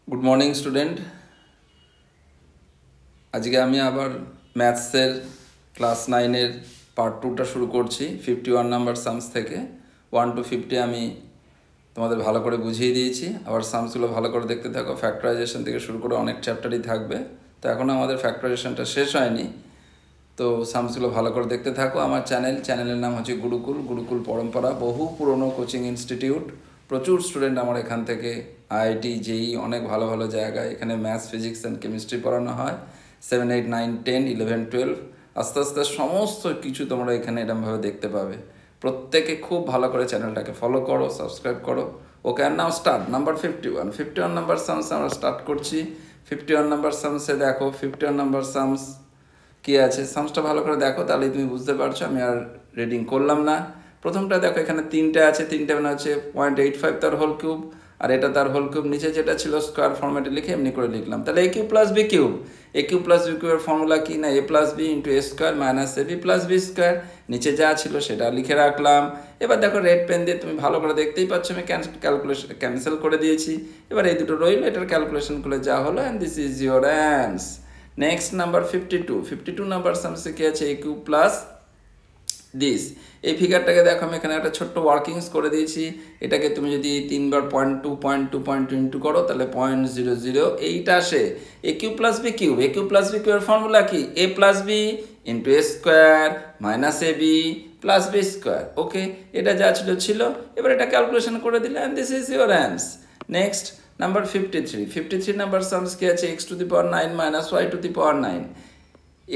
Good morning student. আজকে আমি আবার ম্যাথসের ক্লাস 9-এর পার্ট 2টা শুরু করছি 51 নাম্বার সামস থেকে। 1 to 50 আমি তোমাদের ভালো করে বুঝিয়ে দিয়েছি। আবার সামসগুলো ভালো করে দেখতে থাকো। ফ্যাক্টরাইজেশন থেকে শুরু করে অনেক চ্যাপ্টারই থাকবে, তো এখনও আমাদের ফ্যাক্টরাইজেশনটা শেষ হয়নি। তো সামসগুলো ভালো করে দেখতে থাকো। আমার চ্যানেলের নাম হচ্ছে গুরুকুল পরম্পরা, বহু পুরনো কোচিং ইনস্টিটিউট। প্রচুর স্টুডেন্ট আমার এখান থেকে আইআইটি, জেই, অনেক ভালো ভালো জায়গায় এখানে ম্যাথস, ফিজিক্স অ্যান্ড কেমিস্ট্রি পড়ানো হয়। 7, 8, 9, 10, 11, 12 আস্তে আস্তে সমস্ত কিছু তোমরা এখানে এরকমভাবে দেখতে পাবে। প্রত্যেকে খুব ভালো করে চ্যানেলটাকে ফলো করো, সাবস্ক্রাইব করো। ওকে, আর now start number 51 number sums আমরা স্টার্ট করছি। 51 নাম্বার সামসে দেখো, 51 নাম্বার সামস কী আছে, সামসটা ভালো করে দেখো, তাহলেই তুমি বুঝতে পারছো। আমি আর রিডিং করলাম না। প্রথমটা দেখো, এখানে 3টে আছে, 3টে মানে হচ্ছে 0.85 তার হোল কিউব, আর এটা তার হোল কিউব। নিচে যেটা ছিল স্কোয়ার ফর্মেটে লিখে এমনি করে লিখলাম। তাহলে এ কিউব প্লাস বি কিউব, এ কিউব প্লাস বি কিউবের ফর্মুলা কি না, এ প্লাস বি ইন্টু এ স্কোয়ার মাইনাস এ বি প্লাস বি স্কোয়ার। নিচে যা ছিল সেটা লিখে রাখলাম। এবার দেখো, রেড পেন দিয়ে তুমি ভালো করে দেখতেই পাচ্ছ আমি ক্যান্সেল করে দিয়েছি। এবার এই দুটো রইল, এটার ক্যালকুলেশন করে যা হলো, and this is your answer. Next number 52 number সামসে কি আছে, এ কিউব প্লাস দিস। এই ফিগারটাকে দেখো, আমি এখানে একটা ছোট্ট ওয়ার্কিংস করে দিয়েছি। এটাকে তুমি যদি 3বার 0.2 ইন্টু করো, তাহলে 0.00 এইটা আসে। A cube plus B cube, A cube plus b কিউবের ফর্মুলা কি, এ প্লাস বি ইন্টু এ স্কোয়ার মাইনাস এ b plus B square. Okay, এটা যা ছিল। এবার এটা ক্যালকুলেশন করে দিলে, and this is your answer. Next number 53 number sums কি আছে, x to the power 9 minus y to the power 9,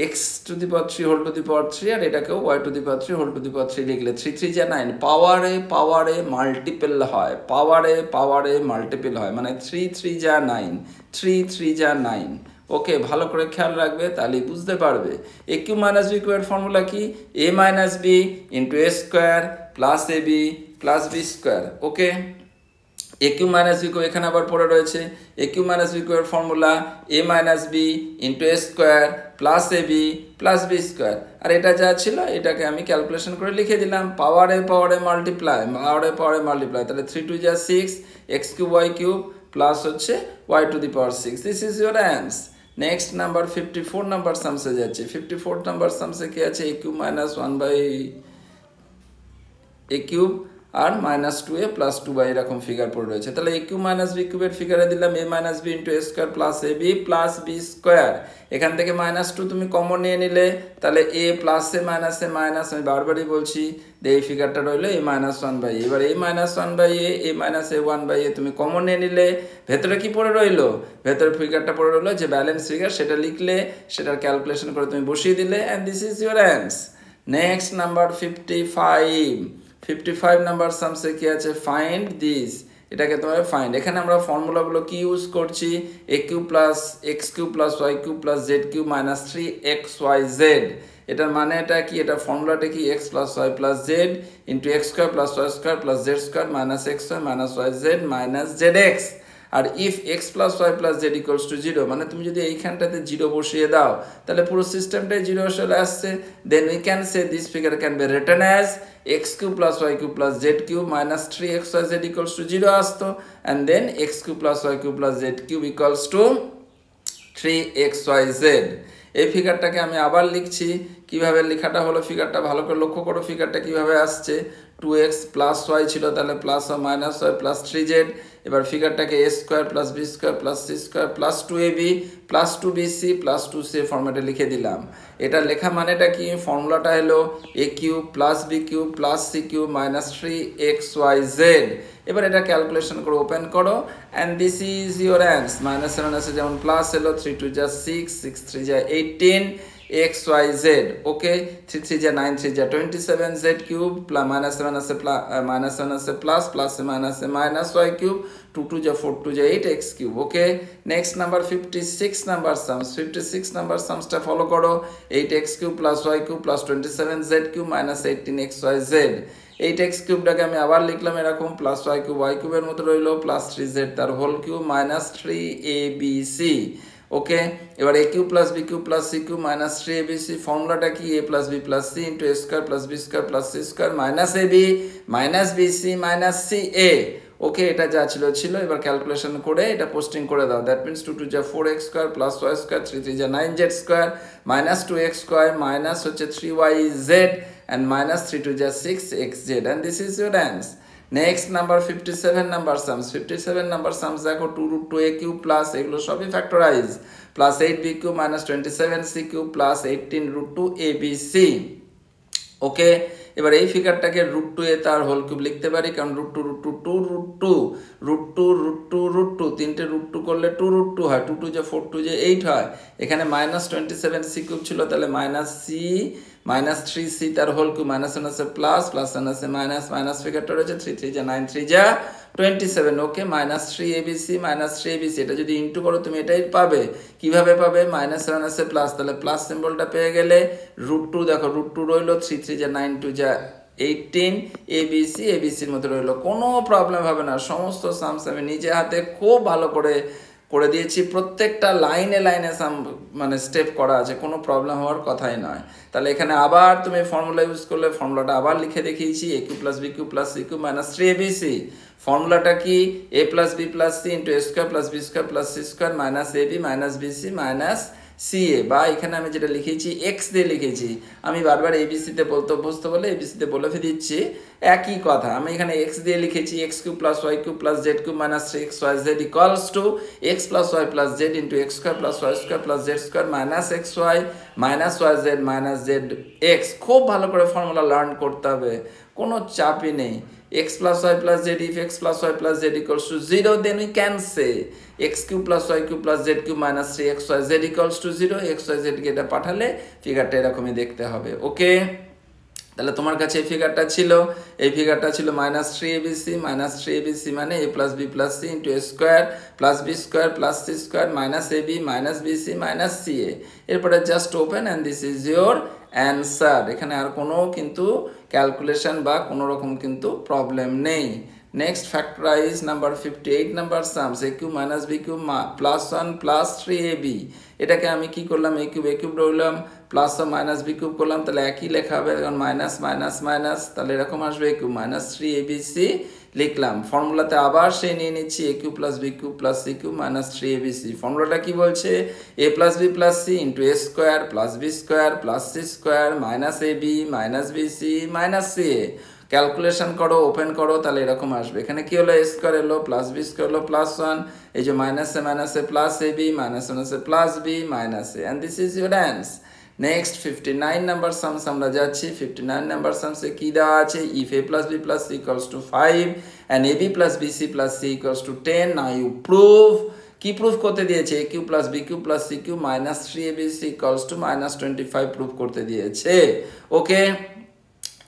x to the power 3 whole to the power 3, আর এটাকেও Y to the power 3 whole to the power 3 লিখলে 3 3 যা 9, পাওয়ারে multiple হয়, পাওয়ারে multiple হয়, মানে 3 3 যা 9, 3 3 যা 9। ওকে, ভালো করে খেয়াল রাখবে, তাহলেই বুঝতে পারবে। এ কিউ মাইনাস বি কিউ এর ফর্মুলা কি, এ মাইনাস বি ইন্টু এ স্কোয়ার প্লাস এ বি প্লাস বি স্কোয়ার। ওকে, এ কিউ মাইনাস বি কিউ এখানে আবার পড়ে রয়েছে। এ কিউ মাইনাস বি কিউ এর ফর্মুলা এ মাইনাস বি ইন্টু এ স্কোয়ার প্লাস এ বি প্লাস বি স্কোয়ার। আর এটা যা ছিল এটাকে আমি ক্যালকুলেশন করে লিখে দিলাম, পাওয়ারে মাল্টিপ্লাই, তাহলে 3 2 যা 6, X cube Y cube plus হচ্ছে Y to the power 6। This is your answer. Next number 54 number সামসে যাচ্ছে। 54 নাম্বার সামসে কি আছে, A cube minus 1 by A cube আর মাইনাস 2a প্লাস 2 এরকম ফিগার পড়ে রয়েছে। তাহলে এ কিউব মাইনাস বি কিউবের ফিগারে দিলাম এ মাইনাস বি ইন্টু এ স্কোয়ার প্লাস এ বি প্লাস বি স্কোয়ার। এখান থেকে -2 তুমি কমন নিয়ে নিলে, তাহলে এ প্লাস এ মাইনাস আমি বারবারই বলছি, এই ফিগারটা রইলো এ মাইনাস 1 বাই এ। এবার A minus 1 by A minus A 1 by A তুমি কমন নিয়ে নিলে, ভেতরে কি পড়ে রইলো, ভেতরে ফিগারটা পড়ে রইলো যে ব্যালেন্স ফিগার, সেটা লিখলে, সেটার ক্যালকুলেশন করে তুমি বসিয়ে দিলে, and this is your answer. Next number 55 number সামসে কি আছে, ফাইন্ড দিস। এটাকে তোমার ফাইন্ড, এখানে আমরা ফর্মুলাগুলো কি ইউজ করছি, A cube plus X cube plus Y cube plus Z cube minus 3xyz। এটার মানে এটা কি, এটা ফর্মুলাটা কি, X plus Y plus Z into x square plus Y square plus Z square minus x Y minus Y Z minus Z X. আর if X plus Y plus Z equals to 0, মানে তুমি যদি এইখানটাতে 0 বসিয়ে দাও, তাহলে পুরো সিস্টেমটাই 0 চলে আসছে। Then we can say this figure can be written as x cube plus Y cube plus Z cube minus 3xyz equals to 0 আসতো, and then x cube plus Y cube plus Z cube equals to 3xyz। এই ফিগারটাকে আমি আবার লিখছি, কিভাবে লেখাটা হলো, ফিগারটা ভালো করে লক্ষ্য করো, ফিগারটা কিভাবে আসছে। 2x প্লাস ওয়াই ছিল, তাহলে প্লাস ও মাইনাস ওয়াই প্লাস 3z। এবার ফিগারটাকে A square plus B square plus C square plus 2ab plus 2bc plus 2c ফর্মেটে লিখে দিলাম। এটা লেখা মানেটা কি, ফর্মুলাটা হলো A cube plus B cube plus C cube minus 3xyz। এবার এটা ক্যালকুলেশন করে ওপেন করো, and this is your answer. Minus 7 আছে, যেমন প্লাস এলো, 3 2 যা 6, 6 3 যা 18 xyz। ওকে, 3 3 যা 9, 3 যা 27 z কিউব প্লাস মাইনাস 7 আছে, প্লাস মাইনাস y কিউব, 2 2 যা 4 2 যা 8 x cube. Okay, next number 56 number sums. 56 number সামসটা ফলো করো, 8x cube plus y cube plus 27 z cube minus 18 xyz। 8x কিউবটাকে আমি আবার লিখলাম এরকম, প্লাস y কিউবের মতো রইলো, প্লাস 3z তার whole cube minus 3abc। Okay, এবার A cube plus B cube plus C cube minus 3abc। ফর্মুলাটা কি, এ plus B plus C into A square plus B square plus C square minus A B minus BC minus C A. Okay, এটা যা ছিল ছিল, এবার calculation করে এটা posting করে দাও। দ্যাট মিনস 2 2 যা 4x square plus y square 3 3 যা 9z square minus 2x square minus হচ্ছে 3yz অ্যান্ড মাইনাস 3 2 যা 6xz and this is your answer. Next number 57 number sums. 57 number sums দেখো 2 root 2a কিউব প্লাস এগুলো সবই factorise plus 8b cube minus 27c cube plus 18 root 2abc। Okay, এবার এই ফিগারটাকে √2 এ তার whole cube লিখতে পারি, কারণ √2 √2 2 √2 √2 √2 √2 তিনটে √2 করলে 2 √2 হয়, 2 2 যে 4 2 যে 8 হয়। এখানে মাইনাস 27c কিউব ছিল, তাহলে মাইনাস সি মাইনাস 3c তার হোল কিউব মাইনাস আছে প্লাস প্লাস আছে মাইনাস মাইনাস ফিগারটা রয়েছে 3 3 যা 9 3 যা 27। ওকে, মাইনাস 3abc মাইনাস 3abc এটা যদি ইন্টু করো তুমি এটাই পাবে। কিভাবে পাবে? মাইনাস 7 আছে প্লাস, তাহলে প্লাস সিম্বলটা পেয়ে গেলে √2 দেখো √2 রইলো 3 3 যা 9 2 যা 18 এবিসির মধ্যে রইলো। কোনো প্রবলেম হবে না, সমস্ত সামস আমি নিজে হাতে খুব ভালো করে দিয়েছি, প্রত্যেকটা লাইনে লাইনে সাম মানে স্টেপ করা আছে, কোনো প্রবলেম হওয়ার কথাই নয়। তাহলে এখানে আবার তুমি ফর্মুলা ইউজ করলে ফর্মুলাটা আবার লিখে দেখিয়েছি, a cube plus B cube plus C cube minus 3abc। ফর্মুলাটা কি? a plus B plus C into a square plus B square plus C square minus ab minus BC minus ca, বা এখানে আমি যেটা লিখেছি এক্স দিয়ে লিখেছি, আমি বারবার এবিসিতে বলতে অভ্যস্ত বলে এবিসিতে বলে দিচ্ছি একই কথা। আমি এখানে এক্স দিয়ে লিখেছি x cube plus Y cube plus Z cube minus 3xyz equals to x plus Y plus Z into x square plus Y square plus Z square minus x Y minus Y Z minus Z x. খুব ভালো করে formula learn করতে হবে, কোনো চাপই নেই। x plus y plus z, if x plus y plus z equals to 0, then we can say x cube plus y cube plus z cube minus 3xyz equals to 0। xyz কে এটা পাঠালে ফিগারটা এরকমই দেখতে হবে। ওকে, তাহলে তোমার কাছে এই ফিগারটা ছিল, এই ফিগারটা ছিল মাইনাস 3abc মানে a plus B plus C into A square plus B square plus C square minus AB minus BC minus CA. এরপরে just open and this is your answer. এখানে আর কোনো কিন্তু ক্যালকুলেশন বা কোনো রকম কিন্তু প্রবলেম নেই। Next factorise number 58 number sums a cube minus B cube plus 1 plus 3ab। এটাকে আমি কি করলাম, a কিউব রইলাম প্লাস মাইনাস বি কিউব করলাম, তাহলে একই লেখা হবে, কারণ মাইনাস মাইনাস মাইনাস, তাহলে এরকম আসবে a কিউব মাইনাস 3abc লিখলাম। ফর্মুলাতে আবার সেই নিয়ে নিচ্ছি a cube plus B cube plus C cube minus 3abc। ফর্মুলাটা কি বলছে? a plus B plus C into A square plus B square plus C square minus AB minus BC minus ca. Calculation করো, open করো, তাহলে এরকম আসবে। এখানে কি হলো? এ স্কোয়ার এলো প্লাস বি স্কোয়ার হলো প্লাস 1, এই যে মাইনাসে মাইনাসে প্লাস এবি মাইনাস মাইনাসে plus b minus a, and this is your answer. Next 59 number sums আমরা যাচ্ছি। 59 নাম্বার সামসে কি দেওয়া আছে? If a plus b plus c equals to 5 and ab plus bc plus c equals to 10, now you prove। কি proof করতে দিয়েছে? a cube plus B cube plus C cube minus 3abc equals to minus 25 proof করতে দিয়েছে। Okay,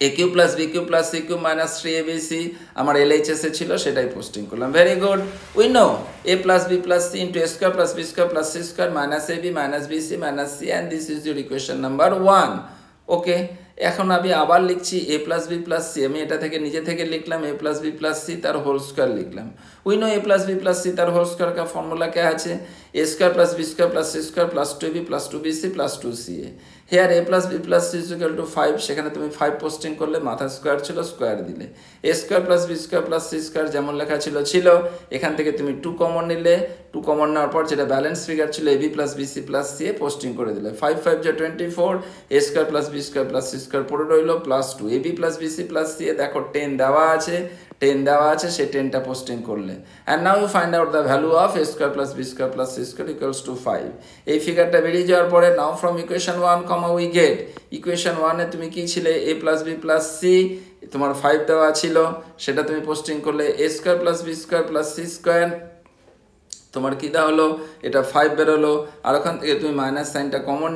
a cube plus B cube plus C cube minus 3abc আমার LHS এ ছিল, সেটাই posting করলাম। Very good, we know a plus B plus C into A square plus B square plus C square minus ab minus BC minus c, and this is your equation number 1। Okay, এখন আমি আবার লিখছি a plus B plus C, আমি এটা থেকে নিজে থেকে লিখলাম a plus B plus C তার হোল স্কোয়ার লিখলাম। We know a plus B plus C তার হোল স্কোয়ার का फॉर्मूला क्या है? a square plus B square plus C square plus 2b plus 2bc plus 2ca। Here a plus B plus C equal to 5, সেখানে তুমি 5 posting করলে, মাথা square ছিল square দিলে, a square plus B square plus C square যেমন লেখা ছিল, এখান থেকে তুমি 2 কমন নিলে, 2 কমন নেওয়ার পর যেটা ব্যালেন্স ফিগার ছিল ab plus BC plus C A posting করে দিলে, 5 5 যা 24, a square plus B square plus C square পড়ে রইলো plus 2 ab plus BC plus C A. দেখো 10 দেওয়া আছে, সেই 10টা পোস্টিং করলে, and now you find out the value of a square plus B square plus C square equals to 5। এই ফিগারটা বেরিয়ে যাওয়ার পরে নাও from equation 1 comma we get, equation 1 এ তুমি কি ছিলে? a plus B plus c, তোমার 5 দেওয়া ছিল, সেটা তুমি পোস্টিং করলে a square plus B square plus C square, তোমার কী দেওয়া হলো? এটা 5 বেরোলো, আর ওখান থেকে তুমি মাইনাস সাইনটা কমন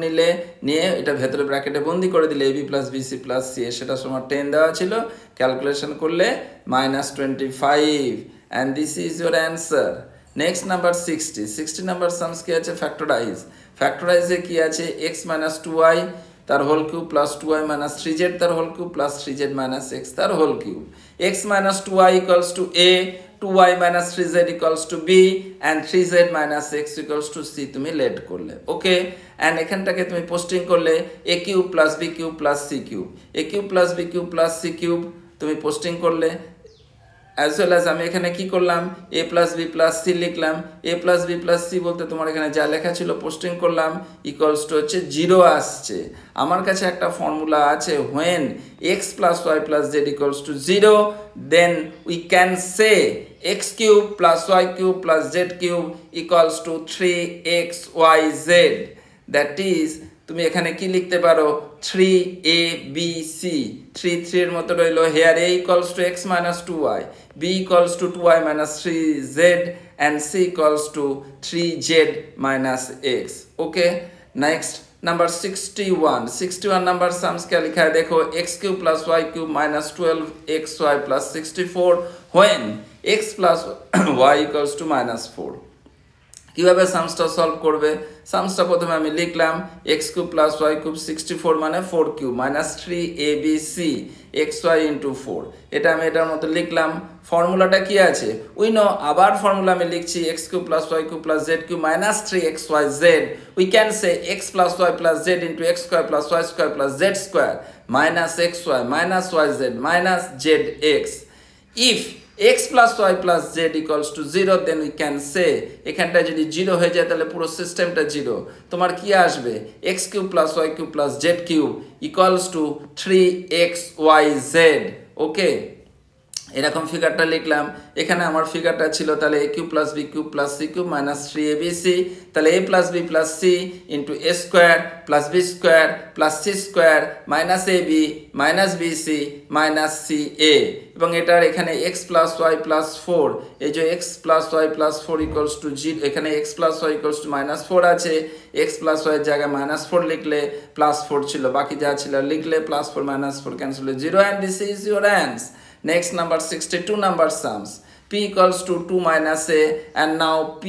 নিয়ে এটা ভেতরে ব্র্যাকেটে বন্দি করে দিলে ab plus BC plus C A, সেটা তোমার 10 দেওয়া ছিল, ক্যালকুলেশন করলে minus 25, and this is your answer. Next number 60 number sums কি আছে? ফ্যাক্টরাইজে কি আছে? x মাইনাস 2y তার whole cube plus 2y minus 3z তার whole cube plus 3z minus x তার whole cube. x minus 2y equals to a, 2y minus 3z equals to b, and 3z minus x equals to c তুমি let করলে। Okay, and এখানটাকে তুমি posting করলে a cube plus B cube plus C cube, a cube plus B cube plus C cube তুমি posting করলে, as well as আমি এখানে কি করলাম a plus B plus c লিখলাম। a plus B plus c বলতে তোমার এখানে যা লেখা ছিল পোস্টিং করলাম, ইকুয়ালস টু হচ্ছে 0 আসছে। আমার কাছে একটা ফর্মুলা আছে, when x plus y plus z equals to 0 then we can say x cube plus y cube plus z cube equals to 3xyz, that is তুমি এখানে কি লিখতে পারো 3abc, 3 এর মতো রইলো। here a equals to x minus 2y, b equals to 2y minus 3z and c equals to 3z minus x। Okay, next number 61 number sums क्या लिखा है देखो, x cube plus y cube minus 12xy plus 64 when x plus y equals to minus 4। কিভাবে সামসটা solve করবে? সামসটা প্রথমে আমি লিখলাম x cube plus y cube 64 মানে 4 cube minus 3abc xy into 4, এটা আমি এটার মতো লিখলাম। ফর্মুলাটা কি আছে উই নো, আবার ফর্মুলা আমি লিখছি x cube plus y cube plus z cube minus 3xyz, we can say x plus y plus z into x square plus y square plus z square minus xy minus yz minus zx। If x plus y plus z equals to 0 then we can say এখানটা যদি 0 হয়ে যায় তাহলে পুরো সিস্টেমটা 0। তোমার কি আসবে x cube plus y cube plus z cube equals to 3xyz। ওকে, এরকম ফিগারটা লিখলাম। এখানে আমার ফিগারটা ছিল তাহলে a cube plus b cube plus c cube minus 3abc, তাহলে a plus b plus c into a square plus b square plus c square minus ab minus bc minus ca, এবং এটার এখানে x প্লাস y প্লাস 4, এই যে x plus y plus 4 equals to 0, এখানে x plus y equals to minus 4 আছে, x plus y এর জায়গায় minus 4 লিখলে প্লাস 4 ছিল, বাকি যা ছিল লিখলে প্লাস 4 মাইনাস 4 ক্যান্সেল হয়ে 0 and this is your answer। Next number 62 number sums, p equals to 2 minus a, and now p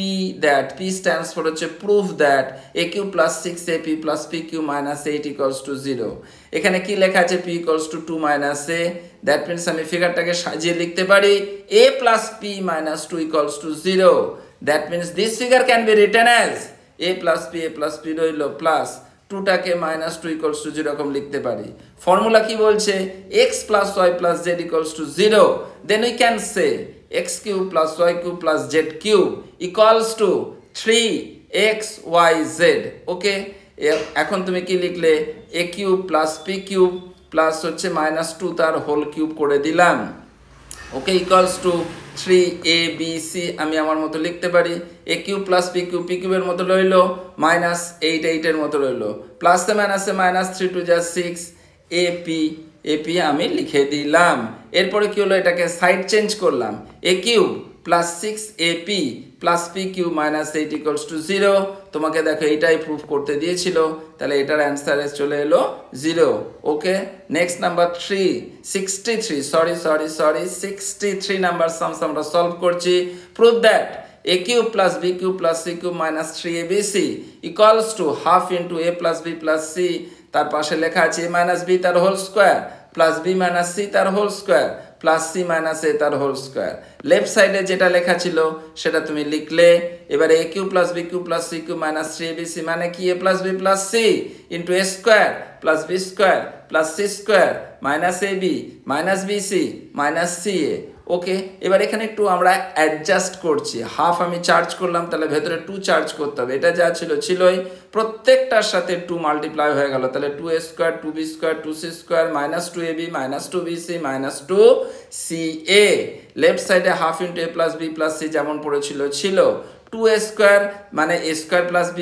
stands for proof that a cube plus 6ap plus p cube minus 8 equals to 0। এখানে কি লেখা আছে p equals to 2 minus a, that means আমি ফিগারটাকে সাজিয়ে লিখতে পারি a plus p minus 2 equals to 0, that means this figure can be written as a plus p রইলো plus 2টাকে মাইনাস 2 ইকুয়ালস টু 0 এরকম লিখতে পারি। ফর্মুলা কি বলছে x plus y plus z equals to 0, then we can say x cube plus y cube plus z cube equals to 3xyz। Okay, এখন তুমি কি লিখলে a cube plus p cube plus হচ্ছে মাইনাস 2 তার whole cube করে দিলাম। ওকে, equals to 3abc আমি আমার মতো লিখতে পারি, a কিউব প্লাস p কিউবের মতো রইলো মাইনাস 8 এর মতো রইলো, প্লাসে মাইনাসে মাইনাস 3 টু যা 6 ap আমি লিখে দিলাম। এরপরে কি হলো, এটাকে সাইড চেঞ্জ করলাম, a cube plus 6ap plus p cube minus 8 equals to 0। তোমাকে দেখো এইটাই প্রুফ করতে দিয়েছিল, তাহলে এটার অ্যান্সার চলে এলো 0। Okay, next number 63 number sums আমরা সলভ করছি। Proof that a cube plus b cube plus c cube minus 3abc equals to half into a plus b plus c, তার পাশে লেখা আছে a মাইনাস b তার whole square plus b minus c তার whole square plus c minus a তার whole square. Left সাইডে যেটা লেখা ছিল সেটা তুমি লিখলে। এবারে a cube plus b cube plus c cube minus 3abc মানে কি a plus b plus c into a square plus b square plus c square minus ab minus bc minus ca। ওকে, এবার এখানে একটু আমরা অ্যাডজাস্ট করছি, half আমি charge করলাম তাহলে ভেতরে 2 চার্জ করতে হবে, এটা যা ছিলই প্রত্যেকটার সাথে 2 মাল্টিপ্লাই হয়ে গেল, তাহলে 2a square 2b square 2c square minus 2ab minus 2bc minus 2ca। Left সাইডে half into a plus b plus c যেমন পড়েছিল 2a স্কোয়ার মানে a square plus b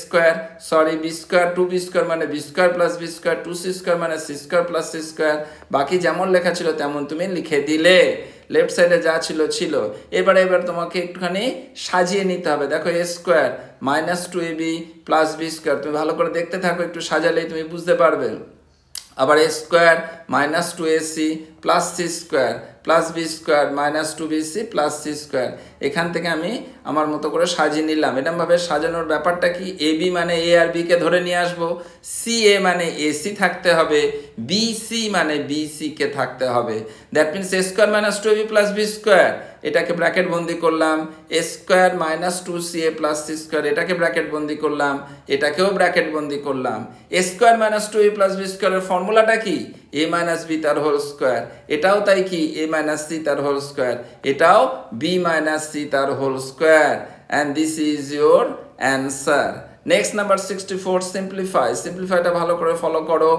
square, sorry b square 2b square মানে b square plus b square 2c square মানে c square plus c square, বাকি যেমন লেখা ছিল তেমন তুমি লিখে দিলে। লেফট সাইডে যা ছিল। এবার তোমাকে একটুখানি সাজিয়ে নিতে হবে। দেখো a square minus 2ab plus b square, তুমি ভালো করে দেখতে থাকো, একটু সাজালেই তুমি বুঝতে পারবে। আবার a square minus 2ac plus c square plus b square minus 2bc plus c square, এখান থেকে আমি আমার মতো করে সাজিয়ে নিলাম। এরকমভাবে সাজানোর ব্যাপারটা কি, ab মানে a আর b কে ধরে নিয়ে আসবো, ca মানে ac থাকতে হবে, bc মানে bc কে থাকতে হবে, that means a square minus 2ab plus b square, এটাকে ব্র্যাকেট বন্দি করলাম, a square minus 2ca plus c square এটাকে ব্র্যাকেট বন্দি করলাম, এটাকেও ব্র্যাকেট বন্দি করলাম। a square minus 2a plus b স্কোয়ারের ফর্মুলাটা কি, a minus b তার হোল স্কয়ার, এটাও তাই কি a minus c তার হোল স্কয়ার, এটাও b minus c তার whole square, and this is your answer. Next number 64, simplify. সিম্পলিফাইটা ভালো করে ফলো করো,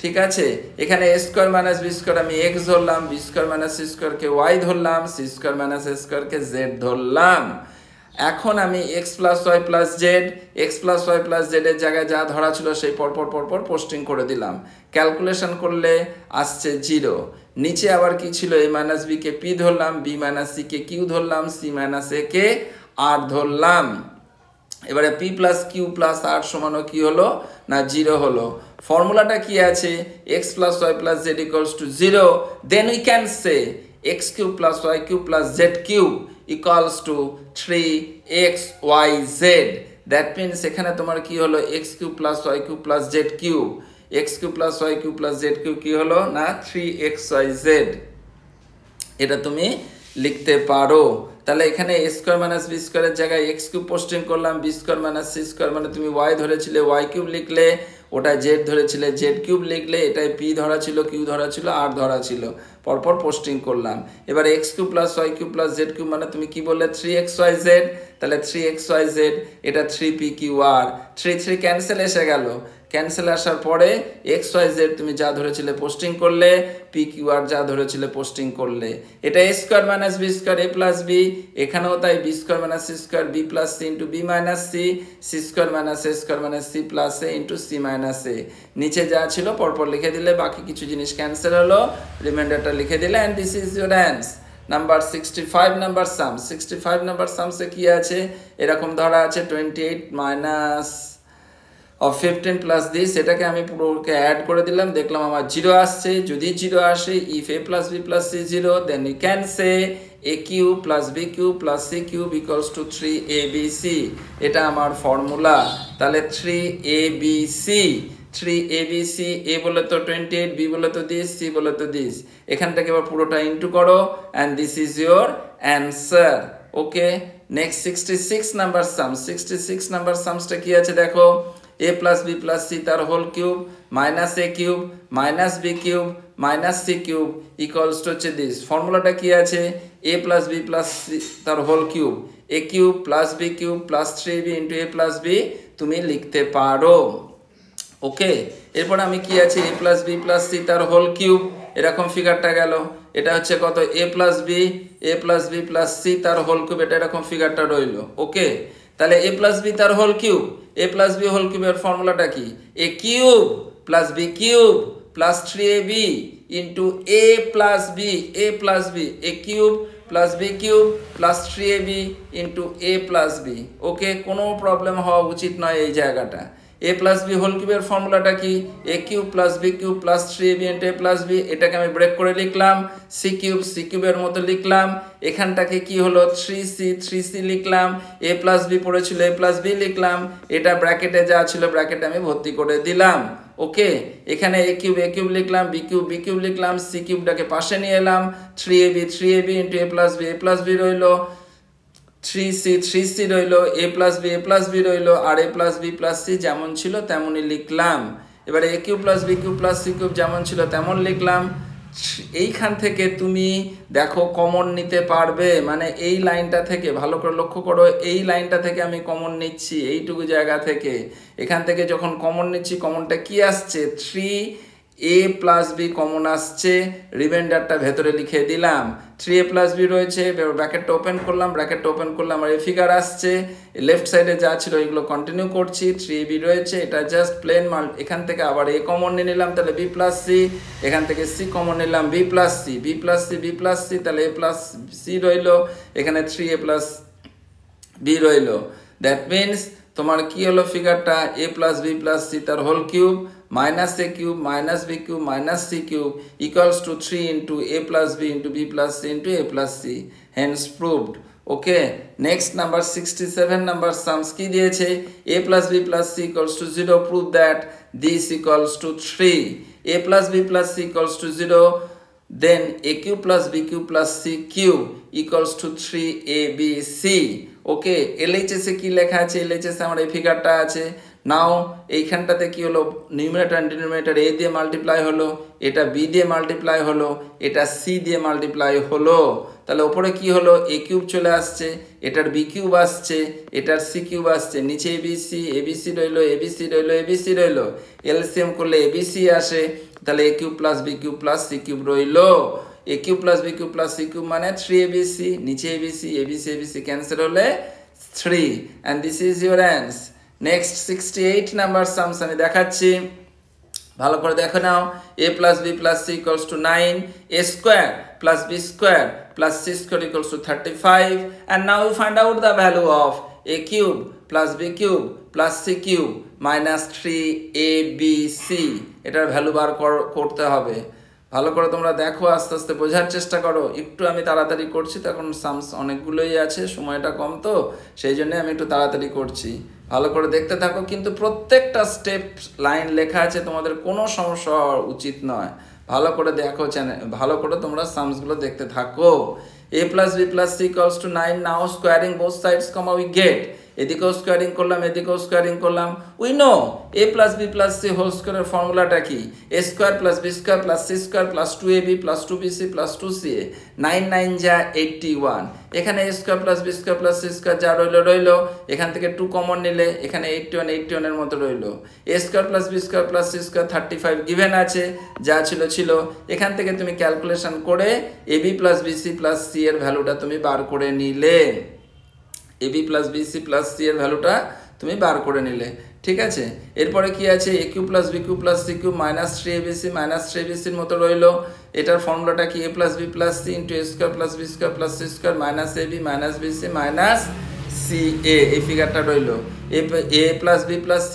ঠিক আছে। এখানে a square minus b square আমি x ধরলাম, b স্কয়ার মাইনাস c স্কয়ারকে y ধরলাম, c স্কয়ার মাইনাস a স্কয়ারকে z ধরলাম। এখন আমি x plus Y plus z, x plus Y plus z এর জায়গায় যা ধরা ছিল সেই পরপর পোস্টিং করে দিলাম। ক্যালকুলেশন করলে আসছে 0। নিচে আবার কি ছিল, a মাইনাস বি কে p ধরলাম, b মাইনাস c কে q ধরলাম, c মাইনাস a কে r ধরলাম। এবারে p plus q plus r সমান কি হলো না 0 হলো। ফর্মুলাটা কি আছে, x plus Y plus Z equals to 0, then we can say x cube plus Y cube plus Z cube equals to 3xyz. That means এখানে তোমার কি হলো, x cube plus Y cube plus Z cube, x cube plus Y cube plus Z cube কি হলো না 3xyz। এটা তুমি লিখতে পারো। তাহলে এখানে a স্কয়ার মাইনাস b স্কয়ারের জায়গায় x কিউব পোস্টিং করলাম, b square minus c square মানে তুমি y ধরেছিলে y কিউব লিখলে, ওটা z ধরেছিলে z কিউব লিখলে, এটাই p ধরা ছিল, q ধরা ছিল, r ধরা ছিল, পরপর পোস্টিং করলাম। এবার x cube plus y cube plus z cube মানে তুমি কি বললে 3xyz, তাহলে 3xyz এটা 3pqr, 3 ক্যান্সেল এসে গেল। ক্যান্সেল আসার পরে xyz তুমি যা ধরেছিলে পোস্টিং করলে, pqr যা ধরেছিলে পোস্টিং করলে। এটা a square minus b square a plus b, এখানেও তাই b square minus c square b plus c into b minus c, c square minus a square minus c plus a into c minus a। নিচে যা ছিল পরপর লিখে দিলে, বাকি কিছু জিনিস ক্যান্সেল হলো, রিমাইন্ডারটা লিখে দিলে, and this is your answer. Number 65 number sum. 65 number সামসে কি আছে, এরকম ধরা আছে 28 মাইনাস of 15 plus this, এটাকে আমি পুরোকে অ্যাড করে দিলাম, দেখলাম আমার 0 আসছে। যদি 0 আসে, if a plus b plus c 0, then you can say a cube plus b cube plus c cube equals to 3abc। এটা আমার ফর্মুলা। তাহলে 3abc, 3abc, a বলে তো 28, b বলে তো this, c বলে তো this, এখান থেকে এবার পুরোটা ইনটু করো, and this is your answer. Okay, next 66 number sum. 66 number সামসটা কি আছে দেখো, a plus B plus C তার whole cube minus A cube minus B cube minus C cube equals to হচ্ছে দিস। ফর্মুলাটা কি আছে, a plus B plus C তার whole cube, A cube plus B cube plus 3b into A plus B তুমি লিখতে পারো। Okay, এরপর আমি কি আছে, a plus B plus C তার হোল কিউব, এরকম ফিগারটা গেল। এটা হচ্ছে কত, a plus B plus C তার হোল কিউব, এটা এরকম ফিগারটা রইল। ওকে, তাহলে a প্লাস বি তার হোল কিউব, a প্লাস বি হোল কিউবের ফর্মুলাটা কি, a cube plus B cube plus 3ab into a plus B a cube plus B cube plus 3ab into a plus B. Okay, কোনো প্রবলেম হওয়া উচিত নয় এই জায়গাটা। a প্লাস বি হোল কিউবের ফর্মুলাটা কি, a cube plus B cube plus 3ab into a plus B, এটাকে আমি ব্রেক করে লিখলাম, c কিউবের মতো লিখলাম, এখানটাকে কি হলো 3c লিখলাম, a প্লাস বি পড়েছিল a প্লাস বি লিখলাম, এটা ব্র্যাকেটে যা ছিল ব্র্যাকেটে আমি ভর্তি করে দিলাম। ওকে, এখানে a কিউব লিখলাম, b কিউব লিখলাম, c কিউবটাকে পাশে নিয়ে এলাম, 3ab into a plus B রইল, 3c রইল, a প্লাস বি রইল, আর a plus B plus c যেমন ছিল তেমনই লিখলাম। এবারে a cube plus B cube plus C cube যেমন ছিল তেমন লিখলাম। এইখান থেকে তুমি দেখো কমন নিতে পারবে, মানে এই লাইনটা থেকে ভালো করে লক্ষ্য করো, এই লাইনটা থেকে আমি কমন নিচ্ছি, এইটুকু জায়গা থেকে। এখান থেকে যখন কমন নিচ্ছি, কমনটা কি আসছে, 3a প্লাস বি কমন আসছে, রিমাইন্ডারটা ভেতরে লিখে দিলাম। 3a প্লাস বি রয়েছে, ব্র্যাকেটটা ওপেন করলাম, আর এই ফিগার আসছে, লেফট সাইডে যা ছিল এগুলো কন্টিনিউ করছি, 3ab রয়েছে, এটা জাস্ট প্লেন মাল। এখান থেকে আবার a কমন নিয়ে নিলাম, তাহলে b প্লাস সি, এখান থেকে c কমন নিলাম, b প্লাস সি, তাহলে a প্লাস সি রইল, এখানে 3a প্লাস বি রইল। দ্যাট মিনস তোমার কি হলো ফিগারটা, a plus B plus C তার whole cube minus A cube minus B cube minus C cube equals to 3 into a plus B into B plus C into a plus C, hence proved. Okay, next number 67 number sums কি দিয়েছে, a plus B plus c equals to 0, prove that this equals to 3, a plus B plus c equals to 0, then a cube plus b cube plus c cube equals to 3abc. Okay LHS এ কি লেখা আছে LHS এ আমার এই ফিগারটা আছে নাও এইখানটাতে কি হলো নিউমারেটর এন্ড ডিনোমিনেটর a দিয়ে মাল্টিপ্লাই হলো এটা b দিয়ে মাল্টিপ্লাই হলো এটা c দিয়ে মাল্টিপ্লাই হলো তাহলে উপরে কি হলো a কিউব চলে আসছে এটার b কিউব আসছে এটার c কিউব আসছে নিচে abc রইলো abc রইলো abc রইলো এলসিএম করলে abc আসে তাহলে a cube plus b cube plus c cube রইলো a cube plus b cube plus c cube মানে 3abc নিচে abc ক্যান্সেল হলে 3 and this is your answer next 68 number sums আমি দেখাচ্ছি ভালো করে দেখো নাও a plus b plus c equals to 9 a square plus b square plus c square equals to 35 and now we find out the value of a cube plus b cube plus c cube minus 3abc এটার value বার করতে হবে ভালো করে তোমরা দেখো আস্তে আস্তে বোঝার চেষ্টা করো একটু আমি তাড়াতাড়ি করছি তখন সামস অনেকগুলোই আছে সময়টা কম তো সেই জন্য আমি একটু তাড়াতাড়ি করছি ভালো করে দেখতে থাকো কিন্তু প্রত্যেকটা স্টেপ লাইন লেখা আছে তোমাদের কোনো সমস্যা হওয়া উচিত নয় ভালো করে দেখো ভালো করে তোমরা সামসগুলো দেখতে থাকো a plus b plus c equals to 9 now squaring both sides comma we get এদিকেও স্কোয়ারিং করলাম এদিকেও স্কোয়ারিং করলাম we know a plus b plus c whole স্কোয়ারের ফর্মুলাটা কি a square plus b square plus c square plus 2ab plus 2bc plus 2ca 9 9 যা 81 এখানে a square plus b square plus c square যা রইলো এখান থেকে 2 কমন নিলে এখানে 81 এর মতো রইলো a square plus b square plus c square 35 given আছে যা ছিল এখান থেকে তুমি ক্যালকুলেশন করে ab plus bc plus c এর ভ্যালুটা তুমি বার করে নিলে ab plus bc plus c এর ভ্যালুটা তুমি বার করে নিলে ঠিক আছে এরপরে কি আছে a cube plus b cube plus c cube minus 3abc এর মতো রইলো এটার ফর্মুলাটা কি a plus b plus c into a square plus b square plus c square minus ab minus bc minus ca এই ফিগারটা রইলো a plus b plus c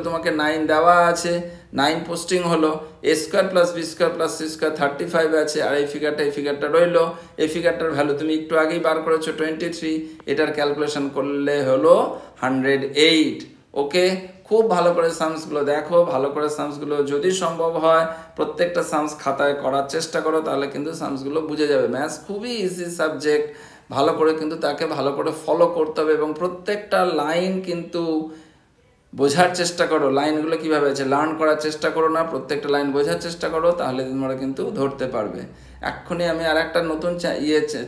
তোমাকে 9 দেওয়া আছে 9 পোস্টিং হলো a square plus b square plus c square 35 আছে আর এই ফিগারটা রইলো এই ফিগারটার ভ্যালু তুমি একটু আগেই বার করেছো 23 এটার ক্যালকুলেশন করলে হলো 108 ওকে খুব ভালো করে সামসগুলো দেখো ভালো করে সামসগুলো যদি সম্ভব হয় প্রত্যেকটা সামস খাতায় করার চেষ্টা করো তাহলে কিন্তু সামসগুলো বুঝে যাবে ম্যাথস খুবই ইজি সাবজেক্ট ভালো করে কিন্তু তাকে ভালো করে ফলো করতে হবে এবং প্রত্যেকটা লাইন কিন্তু বোঝার চেষ্টা করো লাইনগুলো কিভাবে আছে লার্ন করার চেষ্টা করো না প্রত্যেকটা লাইন বোঝার চেষ্টা করো তাহলে তোমরা কিন্তু ধরতে পারবে এক্ষুনি আমি আরেকটা নতুন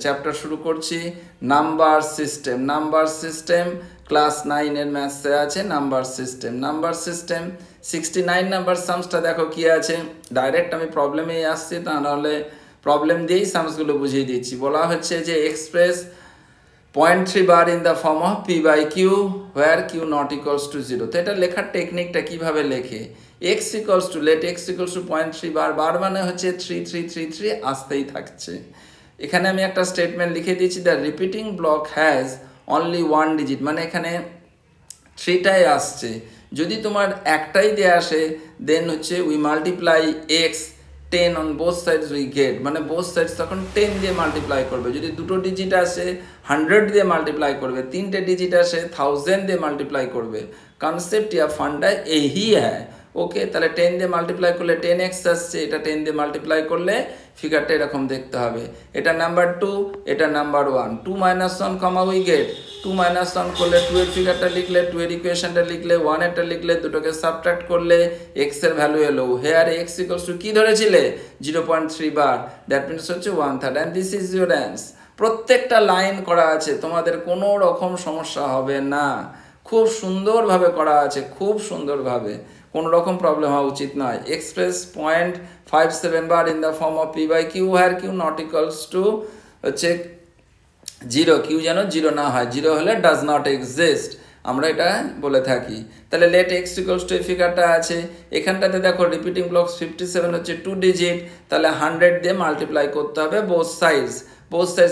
চ্যাপ্টার শুরু করছি নাম্বার সিস্টেম ক্লাস 9 এর ম্যাথসে আছে নাম্বার সিস্টেম 69 নাম্বার সামসটা দেখো কি আছে ডাইরেক্ট আমি প্রবলেমেই আসছি তাহলে প্রবলেম দিয়েই সামসগুলো বুঝিয়ে দিচ্ছি বলা হচ্ছে যে express 0.3 bar in the form of p by q where q not equals to 0 তো এটা লেখার টেকনিকটা কিভাবে লেখে x equals to let x equals to 0.3 বার মানে হচ্ছে 3333 আসতেই থাকছে এখানে আমি একটা স্টেটমেন্ট লিখে দিয়েছি the repeating block has only 1 digit মানে এখানে 3টাই আসছে যদি তোমার একটাই দেয়া আসে দেন হচ্ছে we multiply x 10 on both sides we get মানে both sides তখন 10 দিয়ে মাল্টিপ্লাই করবে যদি দুটো ডিজিট আসে 100 দিয়ে মাল্টিপ্লাই করবে তিনটে ডিজিট আসে 1000 দিয়ে মাল্টিপ্লাই করবে কনসেপ্ট या फंडा यही है ওকে তাহলে 10 দিয়ে মাল্টিপ্লাই করলে 10x আসছে এটা 10 দিয়ে মাল্টিপ্লাই করলে ফিগারটা এরকম দেখতে হবে এটা নাম্বার 2 এটা নাম্বার 1 2 1 কমা উই গেট 2 1 করলে 2 এর ফিগারটা লিখলে 2 এর ইকুয়েশনটা লিখলে 1 এরটা লিখলে দুটোকে সাবট্রাক্ট করলে x এর ভ্যালু এলো হিয়ার x কি ধরেছিলে 0.3 বার দ্যাট মিন্স হচ্ছে 1/3 and this is your answer প্রত্যেকটা লাইন করা আছে তোমাদের কোনো রকম সমস্যা হবে না খুব সুন্দরভাবে করা আছে খুব সুন্দরভাবে কোনো রকম প্রবলেম হওয়া উচিত নয় express 0.57 bar in the form of p by q where q not equals to হচ্ছে 0 q যেন 0 না হয় 0 হলে ডাজ নট এক্সিস্ট আমরা এটা বলে থাকি তাহলে লেট x equals to ফিগারটা আছে এখানটাতে দেখো রিপিটিং ব্লকস 57 হচ্ছে 2 ডিজিট তাহলে 100 দিয়ে মাল্টিপ্লাই করতে হবে বোথ সাইডস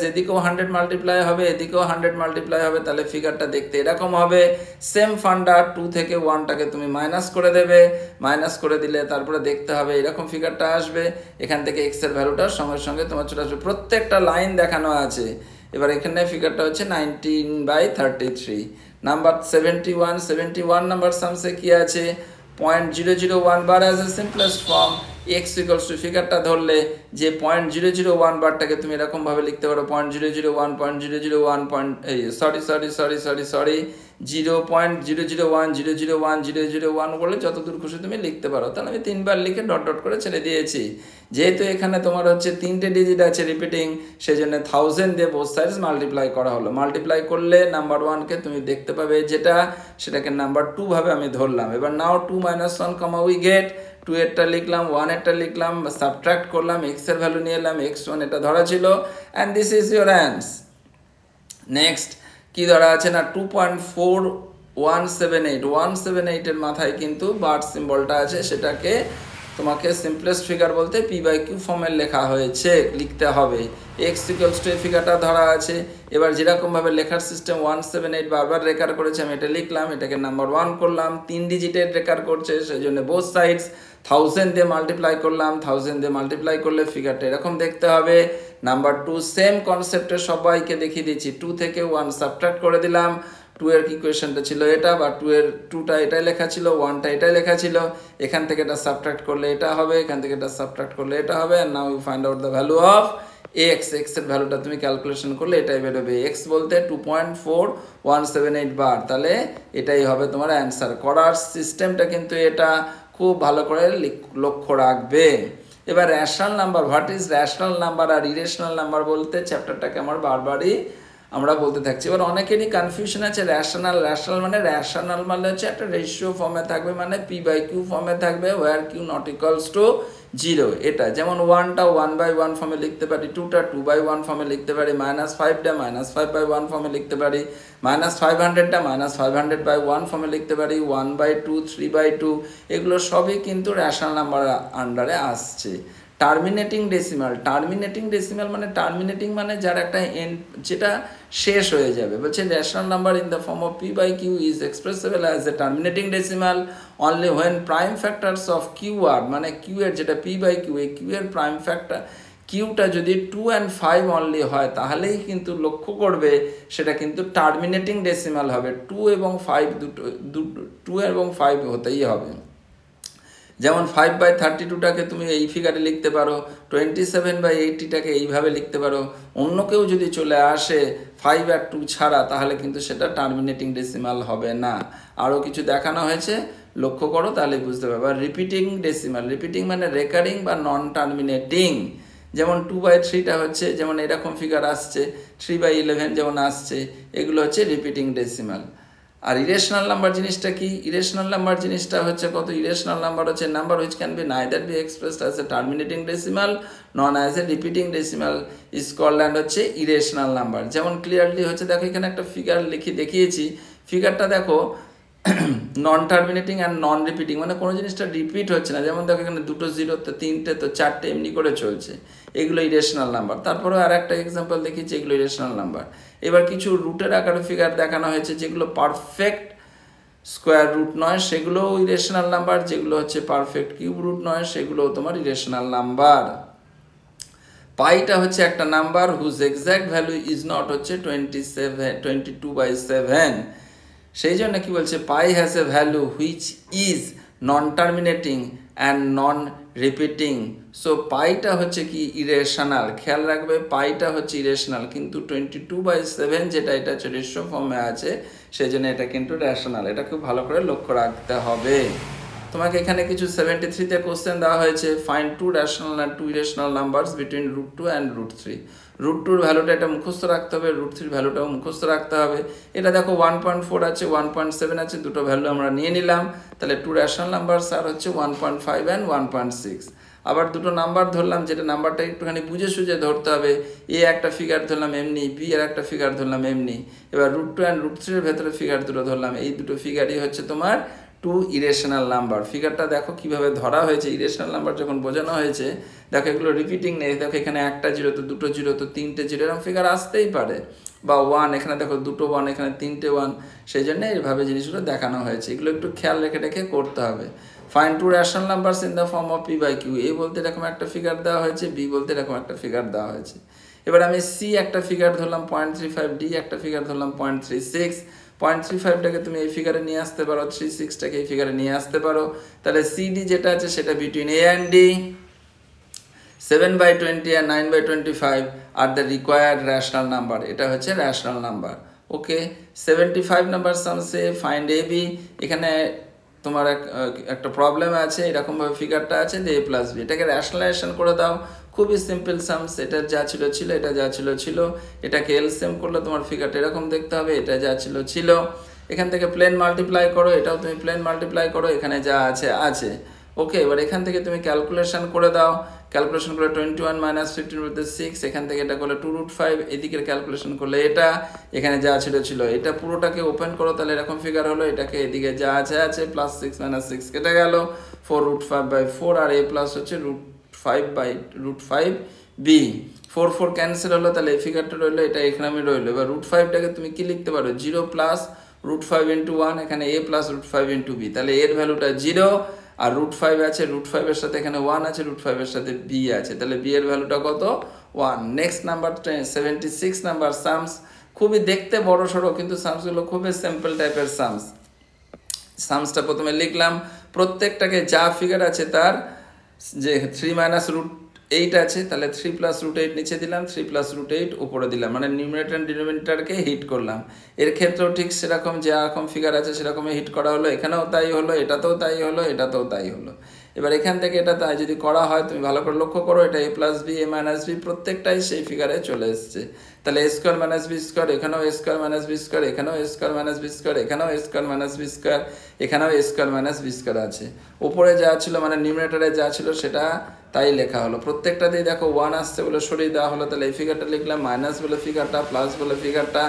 এদিকেও 100 মাল্টিপ্লাই হবে এদিকেও 100 মাল্টিপ্লাই হবে তাহলে ফিগারটা দেখতে এরকম হবে সেম ফান্ডা 2 থেকে 1 টাকে তুমি মাইনাস করে দেবে মাইনাস করে দিলে তারপরে দেখতে হবে এরকম ফিগারটা আসবে এখান থেকে x এর ভ্যালুটা সঙ্গে সঙ্গে তোমার চলে আসবে প্রত্যেকটা লাইন দেখানো আছে এবার এখানে ফিগারটা হচ্ছে 19/33 নাম্বার 71 নাম্বার সামসে কি আছে 0.001 bar as a simplest form X equals to ফিগারটা ধরলে যে 0.001 বারটাকে তুমি এরকমভাবে লিখতে পারো 0.001 0.001 বলে যতদূর খুশি তুমি লিখতে পারো। তাহলে আমি 3বার লিখে ডট ডট করে ছেড়ে দিয়েছি। যেহেতু এখানে তোমার হচ্ছে 3টে ডিজিট আছে রিপিটিং, সেই জন্য 1000 দিয়ে বোথ সাইডস মাল্টিপ্লাই করা হলো। মাল্টিপ্লাই করলে নাম্বার 1কে তুমি দেখতে পাবে যেটা, সেটাকে নাম্বার 2 ভাবে আমি ধরলাম। এবার নাও 2 - 1 কমা উই গেট 2 এরটা লিখলাম, 1 এরটা লিখলাম, সাবট্রাক্ট করলাম, এক্স এর ভ্যালু নিয়ে এলাম, x1 এটা ধরা ছিল, and this is your answer. Next কি ধরা আছে না 2.4178 এর মাথায় কিন্তু বার সিম্বলটা আছে, সেটাকে তোমাকে সিম্পলেস্ট ফিগার বলতে p/q ফর্মের লেখা হয়েছে, লিখতে হবে। x ইকুয়ালস টু এই ফিগারটা ধরা আছে। এবার যেরকমভাবে লেখার সিস্টেম 178 বারবার রেকার করেছে, আমি এটা লিখলাম, এটাকে নাম্বার 1 করলাম, 3 ডিজিটের রেকার করছে, সেই জন্য বোথ সাইডস 1000 দিয়ে মাল্টিপ্লাই করলাম। 1000 দিয়ে মাল্টিপ্লাই করলে ফিগারটা এরকম দেখতে হবে। নাম্বার 2 সেম কনসেপ্টে সবাইকে দেখিয়ে দিচ্ছি, 2 থেকে 1 সাবট্রাক্ট করে দিলাম। 2 এর ইকুয়েশনটা ছিল এটা, বা 2টা এটাই লেখা ছিল, 1টা এটাই লেখা ছিল, এখান থেকে এটা সাবট্রাক্ট করলে এটা হবে, এখান থেকে এটা সাবট্রাক্ট করলে এটা হবে। And now you find out the value of x এর ভ্যালুটা তুমি ক্যালকুলেশন করলে এটাই বেরোবে। এক্স বলতে 2.4178 বার, তাহলে এটাই হবে তোমার অ্যান্সার। করার সিস্টেমটা কিন্তু এটা খুব ভালো করে লক্ষ্য রাখবে। এবার rational number, what is rational number আর ইরেশনাল নাম্বার বলতে চ্যাপ্টারটাকে আমার বারবারই আমরা বলতে থাকছি। এবার অনেকেরই কনফিউশন আছে, রেশনাল মানে হচ্ছে একটা রেশিও ফর্মে থাকবে, মানে p/q ফর্মে থাকবে, where q not equals to 0। এটা যেমন 1টা 1/1 ফর্মে লিখতে পারি, 2টা 2/1 ফর্মে লিখতে পারি, -5টা -5/1 ফর্মে লিখতে পারি, -500টা -500/1 ফর্মে লিখতে পারি, 1/2 3/2, এগুলো সবই কিন্তু রেশনাল নাম্বার আন্ডারে আসছে। টার্মিনেটিং ডেসিমাল মানে যার একটা এন্ড, যেটা শেষ হয়ে যাবে, বলছে rational number in the form of p/q is expressible as a terminating decimal only when prime factors of Q are, মানে কিউ এর যেটা p/q, এই কিউ এর প্রাইম ফ্যাক্টর কিউটা যদি 2 and 5 অনলি হয়, তাহলেই কিন্তু লক্ষ্য করবে সেটা কিন্তু টার্মিনেটিং ডেসিমাল হবে। 2 এবং 5 হতেই হবে। যেমন 5/32টাকে তুমি এই ফিগারে লিখতে পারো, 27/80টাকে এইভাবে লিখতে পারো। অন্য কেউ যদি চলে আসে 5 আর 2 ছাড়া, তাহলে কিন্তু সেটা টার্মিনেটিং ডেসিমাল হবে না। আরও কিছু দেখানো হয়েছে, লক্ষ্য করো, তাহলে বুঝতে পারবে। আর রিপিটিং ডেসিমাল, রিপিটিং মানে রেকারিং বা নন টার্মিনেটিং। যেমন 2/3টা হচ্ছে, যেমন এরকম ফিগার আসছে, 3/11 যেমন আসছে, এগুলো হচ্ছে রিপিটিং ডেসিমাল। আর ইরেশনাল নাম্বার জিনিসটা কি? ইরেশনাল নাম্বার জিনিসটা হচ্ছে কত? ইরেশনাল নাম্বার হচ্ছে number which can be neither be expressed as a terminating decimal non as a repeating decimal is called, and হচ্ছে ইরেশনাল নাম্বার। যেমন ক্লিয়ারলি হচ্ছে, দেখো এখানে একটা ফিগার দেখিয়েছি, ফিগারটা দেখো non terminating and non repeating, মানে কোনো জিনিসটা রিপিট হচ্ছে না। যেমন দেখো এখানে 2টো 0, তো 3টে, তো 4টে, এমনি করে চলছে, এগুলো ইরেশনাল নাম্বার। তারপরেও আর একটা এক্সাম্পল দেখিয়েছি, এগুলো ইরেশনাল নাম্বার। এবার কিছু রুটের আকারে ফিগার দেখানো হয়েছে, যেগুলো পারফেক্ট স্কোয়ার রুট নয়, সেগুলোও ইরেশনাল নাম্বার। যেগুলো হচ্ছে পারফেক্ট কিউব রুট নয়, সেগুলোও তোমার ইরেশনাল নাম্বার। পাইটা হচ্ছে একটা number whose exact value is not হচ্ছে 22/7, সেই জন্য কি বলছে, pi has a value which is non terminating and non repeating. So পাইটা হচ্ছে কি ইরেশনাল, খেয়াল রাখবে, পাইটা হচ্ছে ইরেশনাল, কিন্তু 22/7 যেটা, এটা হচ্ছে রেশিও ফর্মে আছে, সেই জন্য এটা কিন্তু রেশনাল। এটা খুব ভালো করে লক্ষ্য রাখতে হবে। তোমাকে এখানে কিছু 73তে কোশ্চেন দেওয়া হয়েছে, find 2 rational and 2 irrational numbers between √2 and √3। √2 ভ্যালুটা এটা মুখস্থ রাখতে হবে, √3 ভ্যালুটাও মুখস্থ রাখতে হবে। এটা দেখো 1.4 আছে, 1.7 আছে, দুটো ভ্যালু আমরা নিয়ে নিলাম, তাহলে 2 রেশনাল নাম্বারস আর হচ্ছে 1.5 অ্যান্ড 1.6। আবার দুটো নাম্বার ধরলাম, যেটা নাম্বারটা একটুখানি বুঝে সুঝে ধরতে হবে। এ একটা ফিগার ধরলাম এমনি, বি এর একটা ফিগার ধরলাম এমনি। এবার √2 অ্যান্ড √3 এর ভেতরে ফিগার দুটো ধরলাম, এই দুটো ফিগারই হচ্ছে তোমার 2 ইরেশনাল নাম্বার। ফিগারটা দেখো কিভাবে ধরা হয়েছে, ইরেশনাল নাম্বার যখন বোঝানো হয়েছে, দেখো এগুলো রিপিটিং নেই, দেখো এখানে একটা 0, তো 2টো 0, তো 3টে 0, এরকম ফিগার আসতেই পারে। বা 1, এখানে দেখো 2টো 1, এখানে 3টে 1, সেই জন্য এইভাবে জিনিসগুলো দেখানো হয়েছে। এগুলো একটু খেয়াল রেখে করতে হবে। Find 2 rational numbers in the form of p/q। এ বলতে এরকম একটা ফিগার দেওয়া হয়েছে, বি বলতে এরকম একটা ফিগার দেওয়া হয়েছে। এবার আমি সি একটা ফিগার ধরলাম 0.35, ডি একটা ফিগার ধরলাম 0.36, 0.35টাকে তুমি এই ফিগারে নিয়ে আসতে পারো, 36টাকে এই ফিগারে নিয়ে আসতে পারো। তাহলে সিডি যেটা আছে সেটা বিটুইন এ অ্যান্ড ডি, 7/20 আর 9/25 আর দ্য রিকোয়ার্ড র্যাশনাল নাম্বার, এটা হচ্ছে র্যাশনাল নাম্বার। ওকে, 75 নাম্বার সামসে ফাইন্ড এ বি। এখানে তোমার একটা প্রবলেম আছে, এরকমভাবে ফিগারটা আছে যে এ প্লাস বি, এটাকে র্যাশনালাইজেশন করে দাও। খুবই সিম্পল সামস, এটা যা ছিল ছিল, এটা যা ছিল ছিল, এটাকে এলসিএম করলে তোমার ফিগারটা এরকম দেখতে হবে, এটা যা ছিল ছিল। এখান থেকে প্লেন মাল্টিপ্লাই করো, এটাও তুমি প্লেন মাল্টিপ্লাই করো, এখানে যা আছে আছে। ওকে, এবার এখান থেকে তুমি ক্যালকুলেশন করে দাও। ক্যালকুলেশন করলে 21 - 15 6, এখান থেকে এটা করলে 2√5, এদিকের ক্যালকুলেশন করলে এটা, এখানে যা ছিল ছিল, এটা পুরোটাকে ওপেন করো, তাহলে এরকম ফিগার হলো। এটাকে এদিকে যা আছে আছে, +6 - 6 কেটে গেল, 4√5/4, আর এ প্লাস হচ্ছে √5/√5 বি, 4 ক্যান্সেল হলো, তাহলে এই ফিগারটা রইলো, এটা এখানে আমি রইলো। এবার √5টাকে তুমি কি লিখতে পারো, 0 + √5 × 1, এখানে a + √5 × b, তাহলে এর ভ্যালুটা 0, আর √5 আছে, √5 এর সাথে এখানে 1 আছে, √5 এর সাথে b আছে, তাহলে b এর ভ্যালুটা কত, 1। নেক্সট নাম্বার 76 নাম্বার সামস, খুবই দেখতে বড় সড়ো, কিন্তু সামসগুলো খুবই সিম্পল টাইপের সামস। সামসটা প্রথমে লিখলাম, প্রত্যেকটাকে যা ফিগার আছে তার যে 3 - √8 আছে, তাহলে 3 + √8 নিচে দিলাম, 3 + √8 উপরে দিলাম, মানে নিউমারেটর এন্ড ডিনোমিনেটরকে হিট করলাম। এর ক্ষেত্রেও ঠিক সেরকম যেরকম ফিগার আছে সেরকমই হিট করা হলো, এখানেও তাই হলো, এটাতেও তাই হলো, এটাতেও তাই হলো। এবার এখান থেকে এটা তাই যদি করা হয়, তুমি ভালো করে লক্ষ্য করো, এটা a + b, a - b প্রত্যেকটাই সেই ফিগারে চলে এসছে। তাহলে a² - b², এখানেও a² - b², এখানেও a² - b², এখানেও a² - b², এখানেও a² - b² আছে। উপরে যা ছিল মানে নিউমারেটরে যা ছিল সেটা তাই লেখা হলো। প্রত্যেকটাতেই দেখো 1 আসছে বলে সরিয়ে দেওয়া হলো, তাহলে এই ফিগারটা লিখলাম, মাইনাস বলে ফিগারটা, প্লাস বলে ফিগারটা,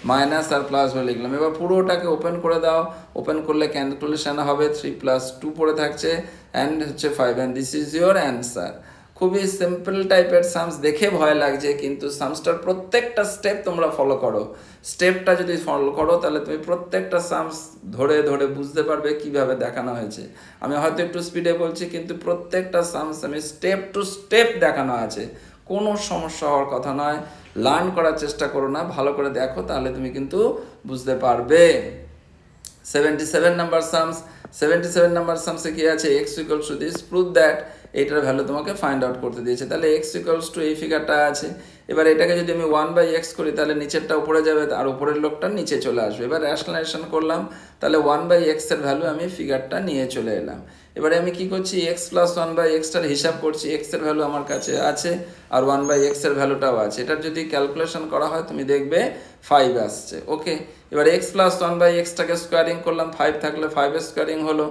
মাইনাস আর প্লাস বলে লিখলাম। এবার পুরোটাকে ওপেন করে দাও, ওপেন করলে ক্যালকুলেশন হবে, 3 + 2 পড়ে থাকছে, অ্যান্ড হচ্ছে 5, and this is your answer. খুবই সিম্পল টাইপের সামস, দেখে ভয় লাগছে, কিন্তু সামসটার প্রত্যেকটা স্টেপ তোমরা ফলো করো। স্টেপটা যদি ফলো করো তাহলে তুমি প্রত্যেকটা সামস ধরে ধরে বুঝতে পারবে কিভাবে দেখানো হয়েছে। আমি হয়তো একটু স্পিডে বলছি, কিন্তু প্রত্যেকটা সামস আমি স্টেপ টু স্টেপ দেখানো আছে, কোনো সমস্যা হওয়ার কথা নয়। লার্ন করার চেষ্টা করো না, ভালো করে দেখো, তাহলে তুমি কিন্তু বুঝতে পারবে। 77 নাম্বার সামস, 77 নাম্বার সামসে কি আছে, x = this, prove that, এইটার ভ্যালু তোমাকে ফাইন্ড আউট করতে দিয়েছে। তাহলে x = এই ফিগারটা আছে। এবার এটাকে যদি আমি 1/x করি, তাহলে নিচেরটা উপরে যাবে আর উপরের লোকটা নিচে চলে আসবে। এবার র্যাশনালাইজেশন করলাম, তাহলে 1/x এর ভ্যালু আমি ফিগারটা নিয়ে চলে এলাম। এবারে আমি কি করছি, x + 1/xটার হিসাব করছি, x এর ভ্যালু আমার কাছে আছে, আর 1/x এর ভ্যালুটাও আছে। এটার যদি ক্যালকুলেশন করা হয় তুমি দেখবে 5 আসছে। ওকে, এবার x + 1/xটাকে স্কোয়ারিং করলাম, 5 থাকলে 5 এর স্কোয়ারিং হলো,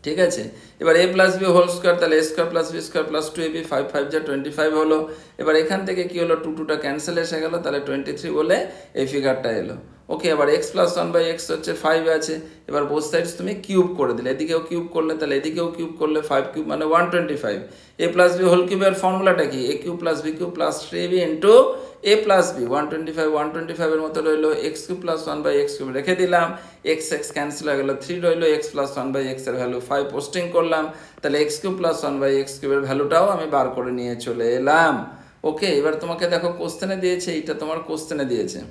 ঠিক আছে। এবার a + b হোল স্কোয়ার, তাহলে a² + b² + 2ab, 5 5 যা 25 হলো। এবার এখান থেকে কি হলো, 2 2টা ক্যান্সেল এসে গেল, তাহলে 23 বলে এই ফিগারটা এলো। ওকে, এবার x + 1/x হচ্ছে 5 আছে। এবার বোথ সাইডস তুমি কিউব করে দিলে, এদিকেও কিউব করলে, তাহলে এদিকেও কিউব করলে, 5 কিউব মানে 125। a + b হোল কিউবের ফর্মুলাটা কি, a³ + b³ + 3ab into a + b, 125 এর মতো রইলো, x³ + 1/x³ রেখে দিলাম, x ক্যান্সেল হয়ে গেল, 3 রইলো, x + 1/x এর ভ্যালু 5 পোস্টিং করলাম, তাহলে x³ + 1/x³ এর ভ্যালুটাও আমি বার করে নিয়ে চলে এলাম। ওকে, এবার তোমাকে দেখো কোশ্চেনে দিয়েছে, এইটা তোমার কোশ্চেনে দিয়েছে।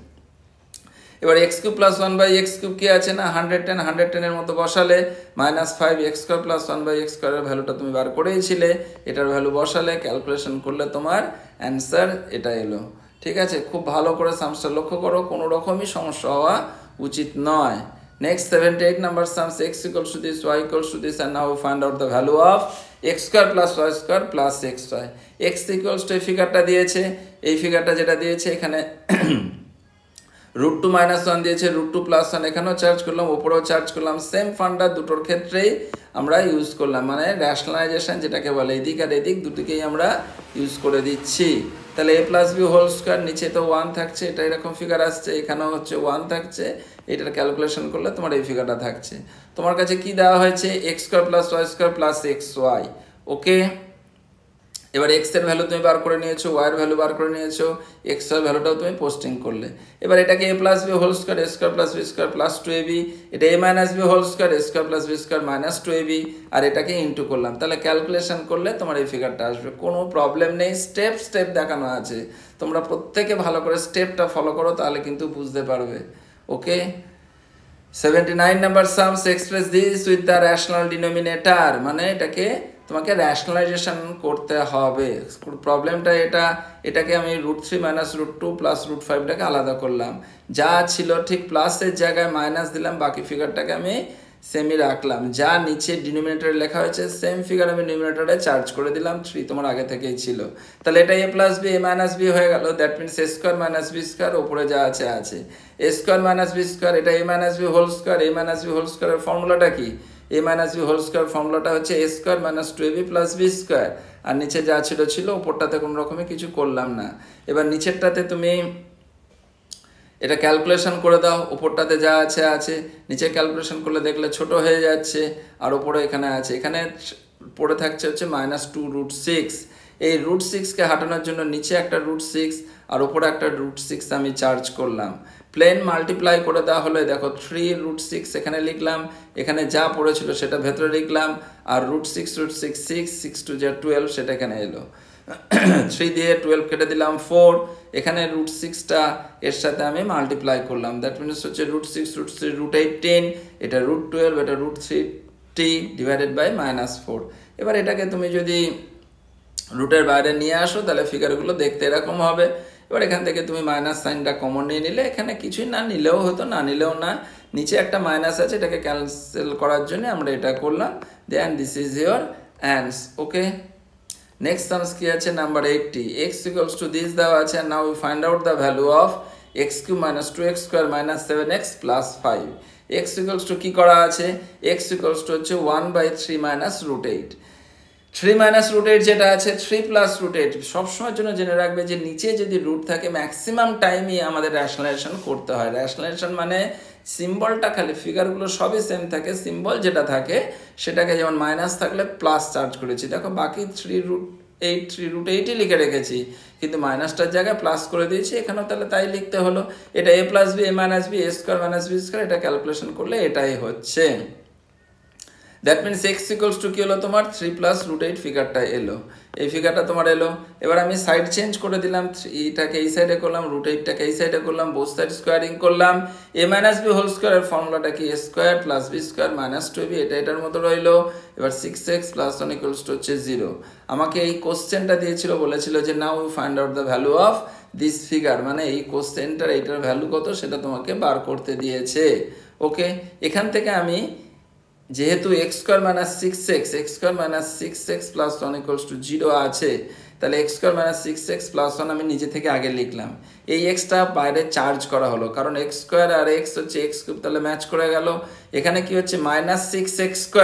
এবার x³ + 1/x³ কি আছে না, 110, 110 এর মতো বসালে, -5 x² + 1/x² এর ভ্যালুটা তুমি বার করেইছিলে, এটার ভ্যালু বসালে, ক্যালকুলেশন করলে তোমার অ্যান্সার এটা এলো। ঠিক আছে, খুব ভালো করে সামসটা লক্ষ্য করো, কোনো রকমই সমস্যা হওয়া উচিত নয়। Next 78 number sums, x = this, y = this, and now we find out the value of x² + y² + xy। x = এই ফিগারটা দিয়েছে, এই ফিগারটা যেটা দিয়েছে এখানে √2 - 1 দিয়েছে, √2 + 1 এখানেও চার্জ করলাম, ওপরেও চার্জ করলাম, সেম ফান্ডা দুটোর ক্ষেত্রেই আমরা ইউজ করলাম, মানে র্যাশনালাইজেশন যেটাকে বলে, এদিক আর এদিক দুটিকেই আমরা ইউজ করে দিচ্ছি। তাহলে a + b হোল স্কোয়ার, নিচে তো 1 থাকছে, এটা এরকম ফিগার আসছে, এখানেও হচ্ছে 1 থাকছে, এটার ক্যালকুলেশন করলে তোমার এই ফিগারটা থাকছে। তোমার কাছে কি দেওয়া হয়েছে, x² + y² + xy। ওকে, এবার x এর ভ্যালু তুমি বার করে নিয়েছো, y এর ভ্যালু বার করে নিয়েছো, x এর ভ্যালুটাও তুমি পোস্টিং করলে। এবার এটাকে a + b whole square, a² + b² + 2ab, এটা a - b whole square, a² + b² - 2ab, আর এটাকে ইন্টু করলাম, তাহলে ক্যালকুলেশন করলে তোমার এই ফিগারটা আসবে, কোনো প্রবলেম নেই। স্টেপ স্টেপ দেখানো আছে, তোমরা প্রত্যেকে ভালো করে স্টেপটা ফলো করো, তাহলে কিন্তু বুঝতে পারবে। Okay 79 number sums express this with the rational denominator, মানে এটাকে তোমাকে রেশনালাইজেশন করতে হবে। প্রবলেমটা এটাকে আমি √3 - √2 + √5টাকে আলাদা করলাম, যা ছিল ঠিক প্লাসের জায়গায় মাইনাস দিলাম, বাকি ফিগারটাকে আমি সেমই রাখলাম। যা নিচে ডিনোমিনেটরে লেখা হয়েছে সেম ফিগার আমি ডিনোমিনেটরে চার্জ করে দিলাম, 3 তোমার আগে থেকেই ছিল। তাহলে এটা a + b a - b হয়ে গেল, that means a² - b square, ওপরে যা আছে আছে a² - b স্কোয়ার, এটা a - b whole square. a - b whole স্কোয়ারের ফর্মুলাটা কি? a - b হোল স্কোয়ার ফর্মুলাটা হচ্ছে a² - 2ab + b স্কোয়ার, আর নিচে যা ছিল ওপরটাতে কোনো রকমে কিছু করলাম না। এবার নিচেরটাতে তুমি এটা ক্যালকুলেশন করে দাও, উপরটাতে যা আছে আছে, নিচে ক্যালকুলেশন করলে দেখলে ছোট হয়ে যাচ্ছে, আর ওপরে এখানে আছে, এখানে পড়ে থাকছে হচ্ছে -2√6। এই √6কে হাঁটানোর জন্য নিচে একটা √6 আর ওপরে একটা √6 আমি চার্জ করলাম। প্লেন মাল্টিপ্লাই করে দেওয়া হলে দেখো 3√6 এখানে লিখলাম, এখানে যা পড়েছিল সেটা ভেতরে লিখলাম, আর √6 √6 6 6 2 12 সেটা এখানে এলো। 3 দিয়ে 12 কেটে দিলাম 4, এখানে √6টা এর সাথে আমি মাল্টিপ্লাই করলাম, দ্যাট মিনস হচ্ছে √6 √3 √8 10, এটা √12, এটা √3t ডিভাইডেড বাই -4। এবার এটাকে তুমি যদি রুটের বাইরে নিয়ে আসো তাহলে ফিগারগুলো দেখতে এরকম হবে। এবার এখান থেকে তুমি মাইনাস সাইনটা কমন নিয়ে নিলে, এখানে কিছুই না নিলেও হতো, না নিলেও না, নিচে একটা মাইনাস আছে, এটাকে ক্যান্সেল করার জন্য আমরা এটা করলাম। Then this is your answer. Okay, next sums কি আছে number 80, x equals to this দেওয়া আছে, now we find out the value of x³ - 2x² - 7x + 5। x equals to কি করা আছে, x ইকুয়ালস টু হচ্ছে 1/3 - √8। 3 - √8 যেটা আছে 3 + √8 সবসময়ের জন্য জেনে রাখবে যে নিচে যদি রুট থাকে ম্যাক্সিমাম টাইমই আমাদের র্যাশনালাইজেশন করতে হয়। র্যাশনালাইজেশন মানে সিম্বলটা খালি, ফিগারগুলো সবই সেম থাকে, সিম্বল যেটা থাকে সেটাকে যেমন মাইনাস থাকলে প্লাস চার্জ করেছি, দেখো বাকি 3√8 লিখে রেখেছি, কিন্তু মাইনাসটার জায়গায় প্লাস করে দিয়েছি, এখানেও তাহলে তাই লিখতে হলো। এটা a + b a - b a² - b square, এটা ক্যালকুলেশন করলে এটাই হচ্ছে। That means x equals to কি হলো তোমার 3 + √8 ফিগারটা এলো, এই ফিগারটা তোমার এলো। এবার আমি সাইড চেঞ্জ করে দিলাম, 3টাকে এই সাইডে করলাম, √8টাকে এই সাইডে করলাম, বোথ সাইড স্কোয়ারিং করলাম। a - b হোল স্কোয়ারের ফর্মুলাটা কি a² + b² - 2b, এটা এটার মতো রইলো। এবার 6x + 1 ইকুয়ালস টু হচ্ছে 0। আমাকে এই কোশ্চেনটা দিয়েছিল, বলেছিল যে now you find out the value of this figure, মানে এই কোশ্চেনটার এইটার ভ্যালু কত সেটা তোমাকে বার করতে দিয়েছে। ওকে, এখান থেকে আমি যেহেতু x² - 6x x² - 6x + 1 equals to 0 আছে, তাহলে x² - 6x + 1 আমি নিজে থেকে আগে লিখলাম। এই xটা বাইরে চার্জ করা হলো, কারণ x² আর x হচ্ছে x³, তাহলে ম্যাচ করে গেল। এখানে কি হচ্ছে -6x²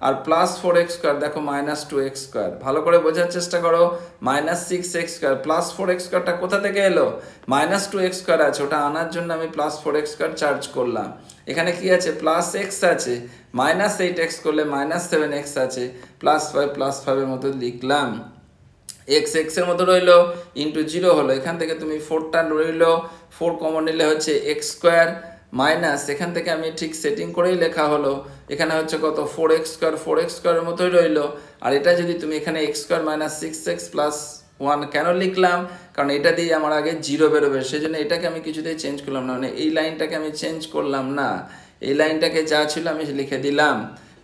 আর +4x², দেখো -2x², ভালো করে বোঝার চেষ্টা করো। -6x² +4x²টা কোথা থেকে এলো, -2x² আছে, ওটা আনার জন্য আমি +4x² চার্জ করলাম। এখানে কি আছে +x আছে, -8x করলে -7x আছে, +5 এর মতো লিখলাম। x এর মতো রইলো, ইন্টু 0 হলো, এখান থেকে তুমি 4টা রইলো, 4 কমন নিলে হচ্ছে x² মাইনাস, এখান থেকে আমি ঠিক সেটিং করেই লেখা হলো, এখানে হচ্ছে কত 4x² এর মতোই রইলো। আর এটা যদি তুমি এখানে x² - 6x + 1 কেন লিখলাম, কারণ এটা দিয়ে আমার আগে 0 বেরোবে, সেই জন্য এটাকে আমি কিছুতেই চেঞ্জ করলাম না, মানে এই লাইনটাকে আমি চেঞ্জ করলাম না, এই লাইনটাকে যা ছিল আমি লিখে দিলাম।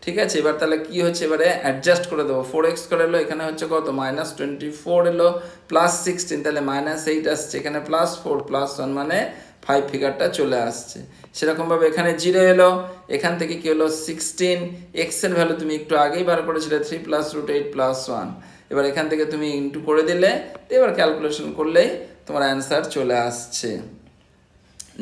ঠিক আছে, এবার তাহলে কি হচ্ছে, এবারে অ্যাডজাস্ট করে দেবো। 4x এলো, এখানে হচ্ছে কত -24 এলো, +16, তাহলে -8 আসছে, এখানে +4 + 1 মানে 5 ফিগারটা চলে আসছে। সেরকমভাবে এখানে 0 এলো, এখান থেকে কি হলো 16, x এর ভ্যালু তুমি একটু আগেই বার করেছিলে 3 + √8 + 1, এবার এখান থেকে তুমি ইন্টু করে দিলে, এবার ক্যালকুলেশন করলেই তোমার অ্যান্সার চলে আসছে।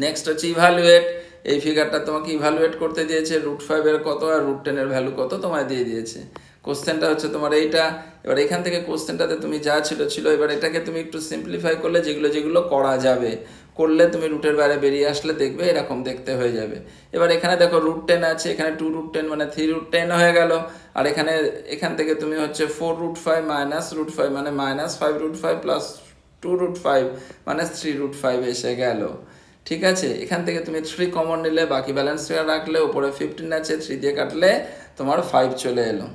নেক্সট হচ্ছে ইভ্যালুয়েট। এই ফিগারটা তোমাকে ইভ্যালুয়েট করতে দিয়েছে, √5 এর কত আর √10 এর ভ্যালু কত তোমায় দিয়ে দিয়েছে। কোশ্চেনটা হচ্ছে তোমার এইটা। এবার এখান থেকে কোশ্চেনটাতে তুমি যা ছিল, এবার এটাকে তুমি একটু সিম্পলিফাই করলে যেগুলো করা যাবে, করলে তুমি রুটের বাইরে বেরিয়ে আসলে দেখবে এরকম দেখতে হয়ে যাবে। এবার এখানে দেখো √10 আছে, এখানে 2√10 মানে 3√10 হয়ে গেল, আর এখান থেকে তুমি হচ্ছে 4√5 -√5 মানে -5√5 + 2√5 মানে 3√5 এসে গেল। ঠিক আছে, এখান থেকে তুমি 3 কমন নিলে, বাকি ব্যালেন্স ফিগার রাখলে, উপরে 15 আছে, 3 দিয়ে কাটলে তোমার 5 চলে এলো।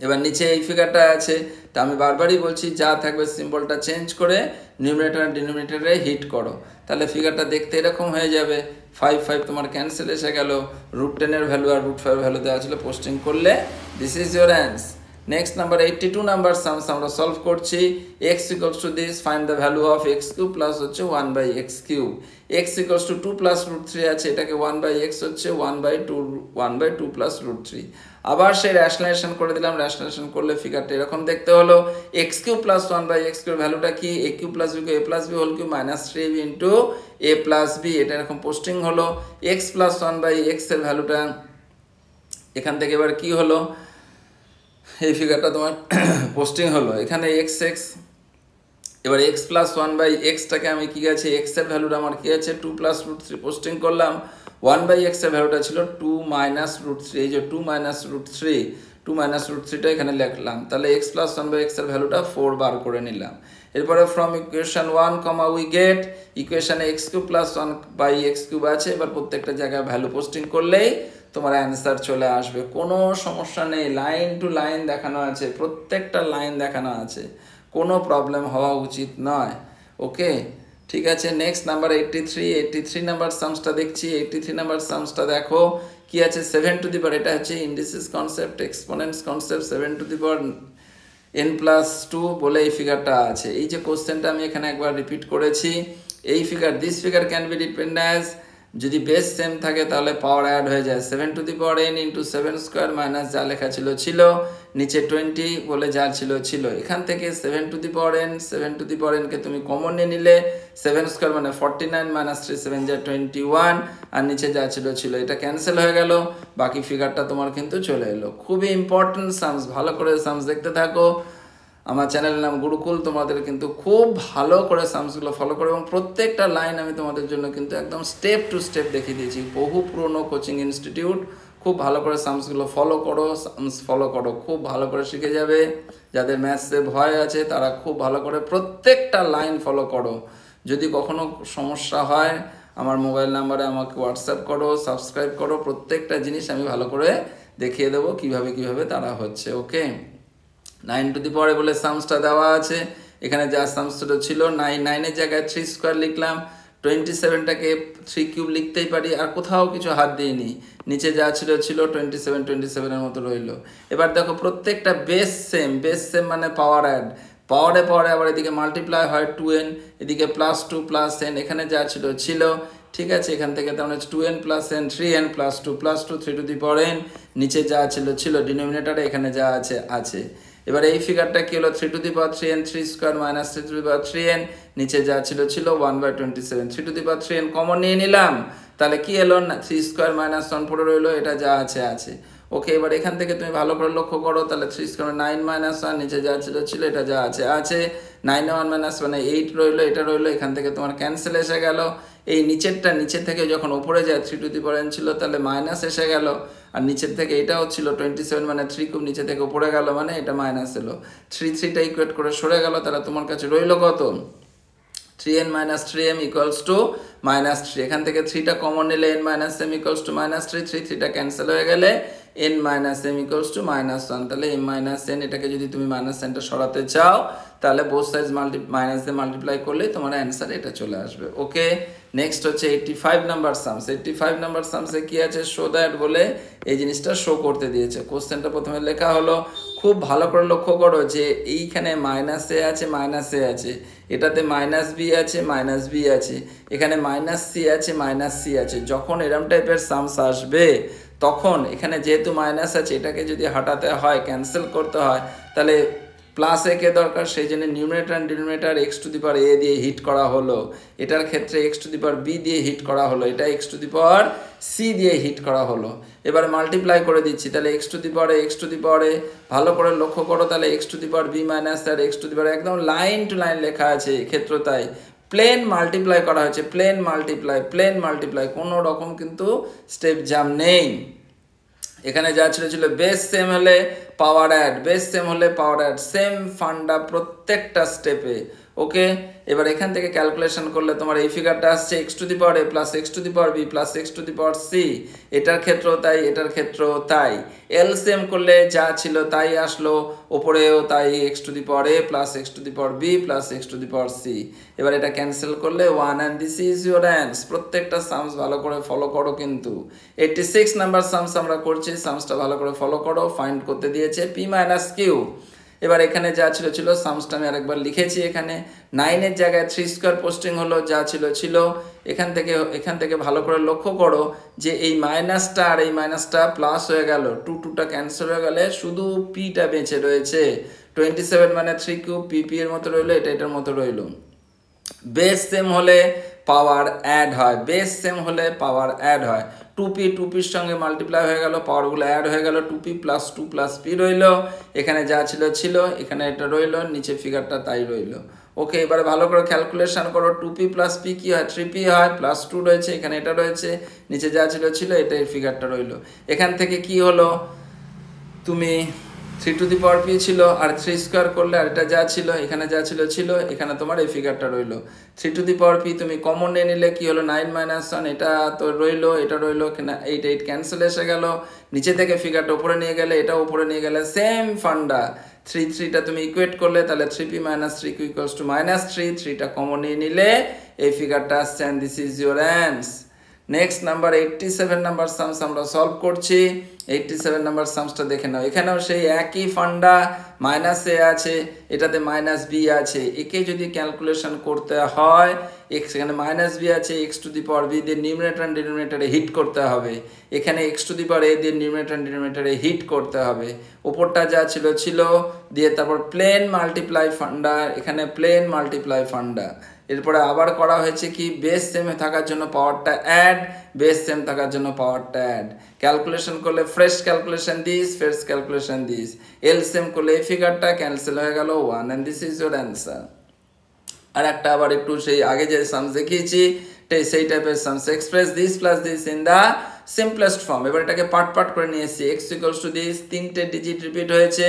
এবার নিচে এই ফিগারটা আছে, তা আমি বারবারই বলছি যা থাকবে সিম্বলটা চেঞ্জ করে নিউমিনেটর আর ডিনোমিনেটরে হিট করো, তাহলে ফিগারটা দেখতে এরকম হয়ে যাবে। 5 তোমার ক্যান্সেল এসে গেল, √10 ভ্যালু আর √5 ভ্যালু দেওয়া ছিল, পোস্টিং করলে this is your answer. Next number 82 number sums আমরা সলভ করছি। x equals to this, find the value of x³ plus হচ্ছে 1/x³। x equals two 2 plus √3 আছে, এটাকে 1/x হচ্ছে 1/2 প্লাস √3। আবার সেই র্যাশনালাইজেশন করে দিলাম, র্যাশনালাইজেশন করলে ফিগারটা এরকম দেখতে হলো। x³ প্লাস 1/x³ ভ্যালুটা কি, a³ plus b a plus b whole cube minus 3b into a plus b, এটা এরকম পোস্টিং হলো। x প্লাস 1/x এর ভ্যালুটা এখান থেকে এবার কি হলো, এই ফিগারটা তোমার পোস্টিং হলো এখানে x, এবার x প্লাস 1/xটাকে আমি কি আছে, x এর ভ্যালুটা আমার কি আছে 2 প্লাস √3 পোস্টিং করলাম। 1/x এর ভ্যালুটা ছিল 2 মাইনাস √3, এই যে 2 মাইনাস √3টা এখানে লিখলাম, তাহলে x প্লাস 1/x এর ভ্যালুটা 4 বার করে নিলাম। এরপরে ফ্রম ইকুয়েশন 1, উই গেট ইকুয়েশনে x³ প্লাস 1/x³ আছে, এবার প্রত্যেকটা জায়গায় ভ্যালু পোস্টিং করলেই তোমার অ্যান্সার চলে আসবে, কোনো সমস্যা নেই। লাইন টু লাইন দেখানো আছে, প্রত্যেকটা লাইন দেখানো আছে, কোনো প্রবলেম হওয়া উচিত নয়। ওকে, ঠিক আছে। নেক্সট নাম্বার 83 নাম্বার সামসটা দেখছি। 83 নাম্বার সামসটা দেখো কি আছে, 7 টু দি পাওয়ার, এটা হচ্ছে indices concept, exponents concept, 7 to the power n+2 বলে এই ফিগারটা আছে। এই যে কোশ্চেনটা আমি এখানে একবার রিপিট করেছি, এই figure, this figure can B represent as, যদি বেস সেম থাকে তাহলে পাওয়ার অ্যাড হয়ে যায়, 7 to the power n into 7 square minus যা লেখা ছিল নিচে 20 বলে যা ছিল এখান থেকে 7 টু দি পাওয়ার n কে তুমি কমন নিয়ে নিলে 7 স্কোয়ার মানে 49 মাইনাস 3 7 যা 21, আর নিচে যা ছিল এটা ক্যান্সেল হয়ে গেল, বাকি ফিগারটা তোমার কিন্তু চলে এলো। খুবই ইম্পর্টেন্ট সামস, ভালো করে সামস দেখতে থাকো। আমার চ্যানেলের নাম গুরুকুল, তোমাদের কিন্তু খুব ভালো করে সামসগুলো ফলো করো, এবং প্রত্যেকটা লাইন আমি তোমাদের জন্য কিন্তু একদম স্টেপ টু স্টেপ দেখিয়ে দিয়েছি। বহু পুরনো কোচিং ইনস্টিটিউট, খুব ভালো করে সামসগুলো ফলো করো, খুব ভালো করে শিখে যাবে। যাদের ম্যাথসে ভয় আছে তারা খুব ভালো করে প্রত্যেকটা লাইন ফলো করো। যদি কখনো সমস্যা হয় আমার মোবাইল নাম্বারে আমাকে হোয়াটসঅ্যাপ করো, সাবস্ক্রাইব করো, প্রত্যেকটা জিনিস আমি ভালো করে দেখিয়ে দেবো কিভাবে তারা হচ্ছে। ওকে, 9 টু দি পাওয়ার বলে সামসটা দেওয়া আছে, এখানে যা সামসটা ছিল 9 এর জায়গায় 3 স্কোয়ার লিখলাম, 27টাকে 3 কিউব লিখতেই পারি, আর কোথাও কিছু হাত দিইনি, নিচে যা ছিল 27 এর মতো রইল। এবার দেখো প্রত্যেকটা বেস সেম মানে পাওয়ার অ্যাড, পাওয়ারে আবার এদিকে মাল্টিপ্লাই হয় 2n, এদিকে +2 + n, এখানে যা ছিল ঠিক আছে। এখান থেকে তার মানে 2n + n 3n + 2 3 two the power n, নিচে যা ছিল ডিনোমিনেটরে এখানে যা আছে। এবার এই ফিগারটা কি হলো, 3 two the power 3n 3 square minus 3 two the power 3n, নিচে যা ছিল 1/27, 3 two the power 3n common নিয়ে নিলাম, তাহলে কি এলো না 3 স্কোয়ার মাইনাস 1 পড়ে রইলো, এটা যা আছে। ওকে, এবার এখান থেকে তুমি ভালো করে লক্ষ্য করো, তাহলে 3 স্কোয়ার 9 - 1, নিচে যা ছিল এটা যা আছে, 9 1 - 1 8 রইলো, এটা রইলো, এখান থেকে তোমার ক্যান্সেল এসে গেল। এই নিচে থেকে যখন উপরে যায় 3 টু দি পাওয়ার n ছিল, তাহলে মাইনাস এসে গেল, আর নিচের থেকে এটাও ছিল 27 মানে 3 কিউব নিচে থেকে উপরে গেল মানে এটা মাইনাস এলো, 3টা ইকুয়েট করে সরে গেল, তাহলে তোমার কাছে রইলো কত, 3n - 3m = -3। এখান থেকে 3টা কমন নিলে n - m = -3, 3টা ক্যান্সেল হয়ে গেলে n - m = -1, তাহলে m - n, এটাকে যদি তুমি -nটা সরাতে চাও তাহলে বোথ সাইডস মাইনাস দিয়ে মাল্টিপ্লাই করলেই তোমার অ্যান্সার এটা চলে আসবে। ওকে, নেক্সট হচ্ছে 85 নাম্বার সামস। 85 নাম্বার সামসে কি আছে, শো দ্যাট বলে এই জিনিসটা শো করতে দিয়েছে। কোশ্চেনটা প্রথমে লেখা হলো, খুব ভালো করে লক্ষ্য করো যে এইখানে -a আছে, এটাতে -b আছে, এখানে -c আছে। যখন এরম টাইপের সামস আসবে তখন এখানে যেহেতু মাইনাস আছে, এটাকে যদি হাঁটাতে হয়, ক্যান্সেল করতে হয়, তাহলে +a কে দরকার, সেই জন্য numerator and denominator x to the power a দিয়ে হিট করা হলো, এটার ক্ষেত্রে x to the power b দিয়ে হিট করা হলো, এটা x to the power c দিয়ে হিট করা হলো। এবার মাল্টিপ্লাই করে দিচ্ছি, তাহলে x to the power a, ভালো করে লক্ষ্য করো, তাহলে x to the power b minus আর x টু দি পাওয়ার, একদম লাইন টু লাইন লেখা আছে, ক্ষেত্র তাই প্লেন মাল্টিপ্লাই করা হয়েছে, প্লেন মাল্টিপ্লাই, কোনো রকম কিন্তু স্টেপ জাম নেই। এখানে যা ছিল বেস সেম হলে পাওয়ার অ্যাড, সেম ফান্ডা প্রত্যেকটা স্টেপে। ওকে, এবার এখান থেকে ক্যালকুলেশন করলে তোমার এই ফিগারটা আসছে x to the power a plus x to the power b plus x to the power c. এটার ক্ষেত্রেও তাই, এটার ক্ষেত্রেও তাই। এলসিএম করলে যা ছিল তাই আসলো, ওপরেও তাই, x to the power a plus x to the power b plus x to the power c. এবার এটা ক্যান্সেল করলে 1 and this is your ans. প্রত্যেকটা সামস ভালো করে ফলো করো কিন্তু। 86 নাম্বার সামস আমরা করছি, সামসটা ভালো করে ফলো করো। ফাইন্ড করতে দিয়েছে পি মাইনাস কিউ। এবার এখানে যা ছিল ছিল, সামসটা আমি আরেকবার লিখেছি। এখানে 9-এর জায়গায় 3 স্কোয়ার পোস্টিং হলো, যা ছিল ছিল। এখান থেকে ভালো করে লক্ষ্য করো যে এই মাইনাসটা আর এই মাইনাসটা প্লাস হয়ে গেল, 2টা ক্যান্সেল হয়ে গেলে শুধু পিটা বেঁচে রয়েছে। 27 মানে 3 কিউব, পি এর মতো রইলো, এটার মতো রইলো। বেস সেম হলে পাওয়ার অ্যাড হয়, বেস সেম হলে পাওয়ার অ্যাড হয়। 2পির সঙ্গে মাল্টিপ্লাই হয়ে গেল, পাওয়ারগুলো অ্যাড হয়ে গেল, 2p প্লাস 2 প্লাস p রইল। এখানে যা ছিল ছিল, এখানে এটা রইল, নিচে ফিগারটা তাই রইল। ওকে, এবারে ভালো করে ক্যালকুলেশন করো। 2p প্লাস p কি হয়? 3p হয়, প্লাস 2 রয়েছে, এখানে এটা রয়েছে, নিচে যা ছিল ছিল, এটাই ফিগারটা রইল। এখান থেকে কি হলো, তুমি 3 টু দি পাওয়ার পি ছিল, আর 3 স্কোয়ার করলে, আর এটা যা ছিল, এখানে যা ছিল ছিল, এখানে তোমার এই ফিগারটা রইল। 3 টু দি পাওয়ার পি তুমি কমন নিয়ে নিলে কি হলো, 9 মাইনাস 1, এটা তো রইলো, এটা রইলো, 8 ক্যান্সেল এসে গেল। নিচে থেকে ফিগারটা উপরে নিয়ে গেলে, এটা উপরে নিয়ে গেলে, সেম ফান্ডা। 3টা তুমি ইকুয়েট করলে, তাহলে 3p minus 3q equals to minus 3টা কমন নিয়ে নিলে এই ফিগারটা আসছে, and this is your answer. Next number 87 number sums আমরা সলভ করছি। 87 নাম্বার সামসটা দেখে নাও। এখানেও সেই একই ফান্ডা, মাইনাস এ আছে, এটাতে মাইনাস বি আছে। একে যদি ক্যালকুলেশন করতে হয়, এখানে মাইনাস বি আছে, x to the power b দিয়ে নিউমিনেটর অ্যান্ড ডিনোমিনেটরে হিট করতে হবে। এখানে এক্স টু দি পাওয়ার এ দিয়ে নিউমিনেটর অ্যান্ড ডিনোমিনেটরে হিট করতে হবে। ওপরটা যা ছিল ছিল দিয়ে তারপর প্লেন মাল্টিপ্লাই ফান্ডা, এখানে প্লেন মাল্টিপ্লাই ফান্ডা। এরপরে আবার করা হয়েছে কি, বেস সেমে থাকার জন্য পাওয়ারটা অ্যাড, বেস সেম থাকার জন্য পাওয়ারটা অ্যাড। ক্যালকুলেশন করলে fresh calculation this, fresh calculation this. LCM করলে এই ফিগারটা ক্যান্সেল হয়ে গেল 1, and this is your answer. আর একটা আবার একটু সেই আগে যে সামস দেখিয়েছি সেই টাইপের sums, express this plus this in the simplest form. এবার এটাকে পার্ট করে নিয়ে এসেছি। এক্স ইকুয়ালস টু দিস, 3টে ডিজিট রিপিট হয়েছে,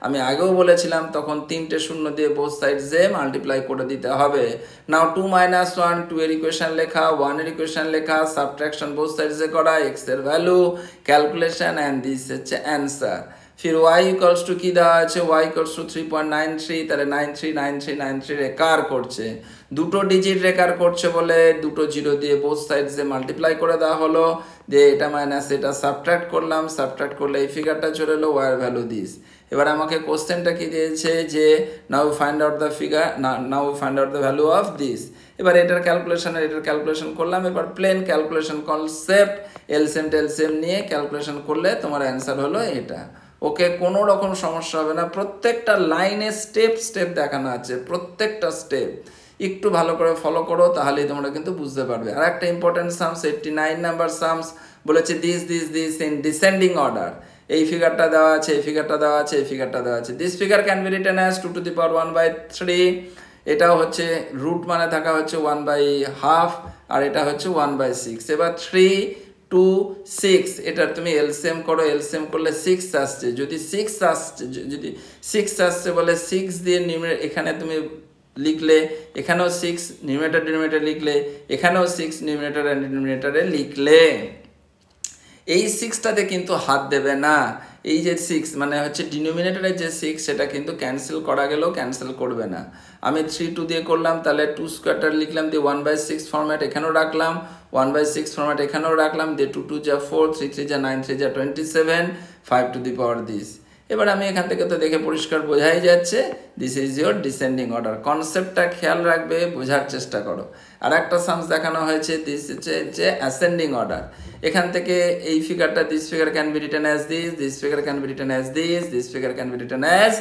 আমি আগেও বলেছিলাম, তখন 3টে শূন্য দিয়ে বোথ সাইডসে মাল্টিপ্লাই করে দিতে হবে। নাও 2 মাইনাস 1, 2 এর ইকুয়েশন লেখা, 1 এর ইকুয়েশন লেখা, সাবট্রাকশন বোথ সাইডসে করা, এক্স এর ভ্যালু, ক্যালকুলেশন, অ্যান্ড দিস হচ্ছে অ্যান্সার। फिर y ইকুয়ালস টু কি দেওয়া আছে, y ইকুয়ালস টু 3.93, তাহলে 93 রেকার করছে। দুটো ডিজিট রেকার করছে বলে দুটো জিরো দিয়ে বোথ সাইডসে মাল্টিপ্লাই করে দেওয়া হলো, দিয়ে এটা মাইনাস এটা সাবট্রাক্ট করলাম, সাবট্রাক্ট করলে এই ফিগারটা চলে এলো, y এর ভ্যালু দিস। এবার আমাকে কোশ্চেনটা কি দিয়েছে যে নাও find out the figure, now find out the value of this. এবার এটার ক্যালকুলেশন করলাম। এবার প্লেন ক্যালকুলেশন কনসেপ্ট, এলসিএম নিয়ে ক্যালকুলেশন করলে তোমার অ্যান্সার হলো এটা। ওকে, কোনো রকম সমস্যা হবে না। প্রত্যেকটা লাইনে স্টেপ দেখানো আছে, প্রত্যেকটা স্টেপ একটু ভালো করে ফলো করো, তাহলেই তোমরা কিন্তু বুঝতে পারবে। আর একটা ইম্পর্টেন্ট সামস, 89 নাম্বার সামস বলেছে দিস ইন ডিসেন্ডিং অর্ডার। এই ফিগারটা দেওয়া আছে, এই ফিগারটা দেওয়া আছে, এই ফিগারটা দেওয়া আছে। This figure can be written as 2 to the power 1/3। এটাও হচ্ছে রুট মানে থাকা হচ্ছে 1/2, আর এটা হচ্ছে 1/6। এবার 3, 2, 6 এটার তুমি এলসিএম করো, এলসিএম করলে 6 আসছে। যদি 6 আসছে বলে 6 দিয়ে এখানে তুমি লিখলে, এখানেও 6 নিউমিনেটর ডিনোমিনেটর লিখলে, এখানেও 6 নিউমিনেটর অ্যান্ড ডিনোমিনেটরে লিখলে, এই 6টাতে কিন্তু হাত দেবে না। এই যে 6 মানে হচ্ছে ডিনোমিনেটরের যে 6, সেটা কিন্তু ক্যান্সেল করা গেলেও ক্যান্সেল করবে না। আমি 3 2 দিয়ে করলাম, তাহলে 2 স্কোয়ারটা লিখলাম, দিয়ে 1/6 ফরম্যাট এখানেও রাখলাম, 1/6 ফরম্যাট এখানেও রাখলাম, দিয়ে 2 2 যা 4, 3 3 যা 9, 3 যা 27, 5 টু দি পাওয়ার দিস। এবার আমি এখান থেকে তো দেখে পরিষ্কার বোঝাই যাচ্ছে, this is your descending order. কনসেপ্টটা খেয়াল রাখবে, বোঝার চেষ্টা করো। আর একটা সামস দেখানো হয়েছে, দিস হচ্ছে যে অ্যাসেন্ডিং অর্ডার। এখান থেকে এই ফিগারটা, this figure can be written as this figure can be written as this figure can be written as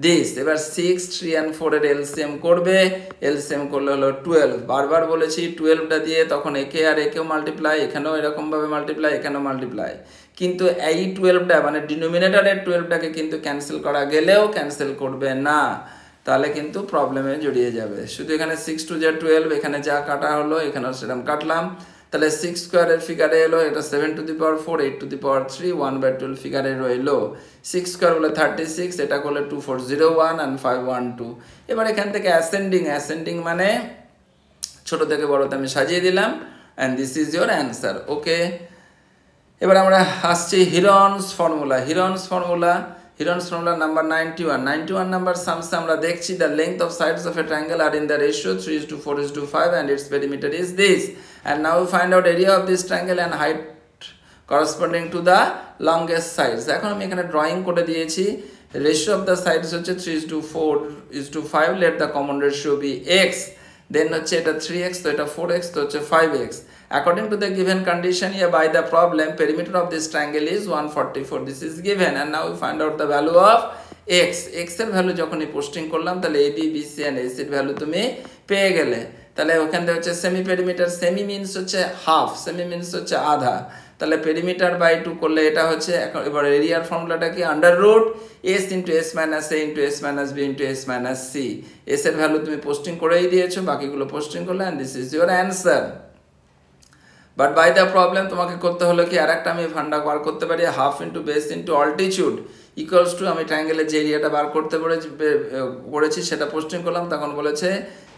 this. এবার 6, 3 and 4 এর এলসিএম করবে, এলসিএম করলে হলো 12। বারবার বলেছি 12টা দিয়ে তখন একে আর একেও মাল্টিপ্লাই, এখানেও এরকমভাবে মাল্টিপ্লাই, এখানেও মাল্টিপ্লাই। কিন্তু এই 12টা মানে ডিনোমিনেটরের 12টাকে কিন্তু ক্যান্সেল করা গেলেও ক্যান্সেল করবে না, তাহলে কিন্তু প্রবলেমে জড়িয়ে যাবে। শুধু এখানে 6 2 যা 12, এখানে যা কাটা হলো এখানেও সেরকম কাটলাম, তাহলে 6 স্কোয়ারের ফিগারে এলো, এটা 7 to the power 4, 8 two the power 3, 1/12 ফিগারে রইলো। 6 স্কোয়ার বলে 36, এটা করলে 2401 and 512। এবার এখান থেকে অ্যাসেন্ডিং মানে ছোট থেকে বড়তে আমি সাজিয়ে দিলাম, and this is your answer. Okay, এবার আমরা আসছি হিরনস ফর্মুলা নাম্বার 91 নাম্বার সামসে আমরা দেখছি the length of sides of a triangle are in the ratio 3:4:5 and its perimeter is this, and now we find out area of this triangle and height corresponding to the longest sides। এখন আমি এখানে drawing করে দিয়েছি, ratio of the sides হচ্ছে 3:4:5, let the common ratio be x, দেন হচ্ছে এটা 3x, তো এটা 4x, তো হচ্ছে 5x। According to the given condition here by the problem, perimeter of this triangle is 144, this is given, and now we find out the value of x এর value যখনই posting করলাম তাহলে AB, BC and AC এর value তুমি পেয়ে গেলে। তাহলে ওখান থেকে হচ্ছে সেমি পেরিমিটার, সেমি মিনস হচ্ছে হাফ, সেমি মিনস হচ্ছে আধা, তাহলে পেরিমিটার বাই 2 করলে এটা হচ্ছে। এখন এবার এরিয়ার ফর্মুলাটা কি, under root s into s minus a into s minus b into s minus c। s এর ভ্যালু তুমি পোস্টিং করেই দিয়েছো, বাকিগুলো পোস্টিং করলে, and this is your answer। But by the problem তোমাকে করতে হলো কি, আর একটা আমি ফান্ডা বার করতে পারি, half into base into altitude equals two, আমি ট্রায়াঙ্গেলের যে এরিয়াটা বার করতে করেছি সেটা পোস্টিং করলাম, তখন বলেছে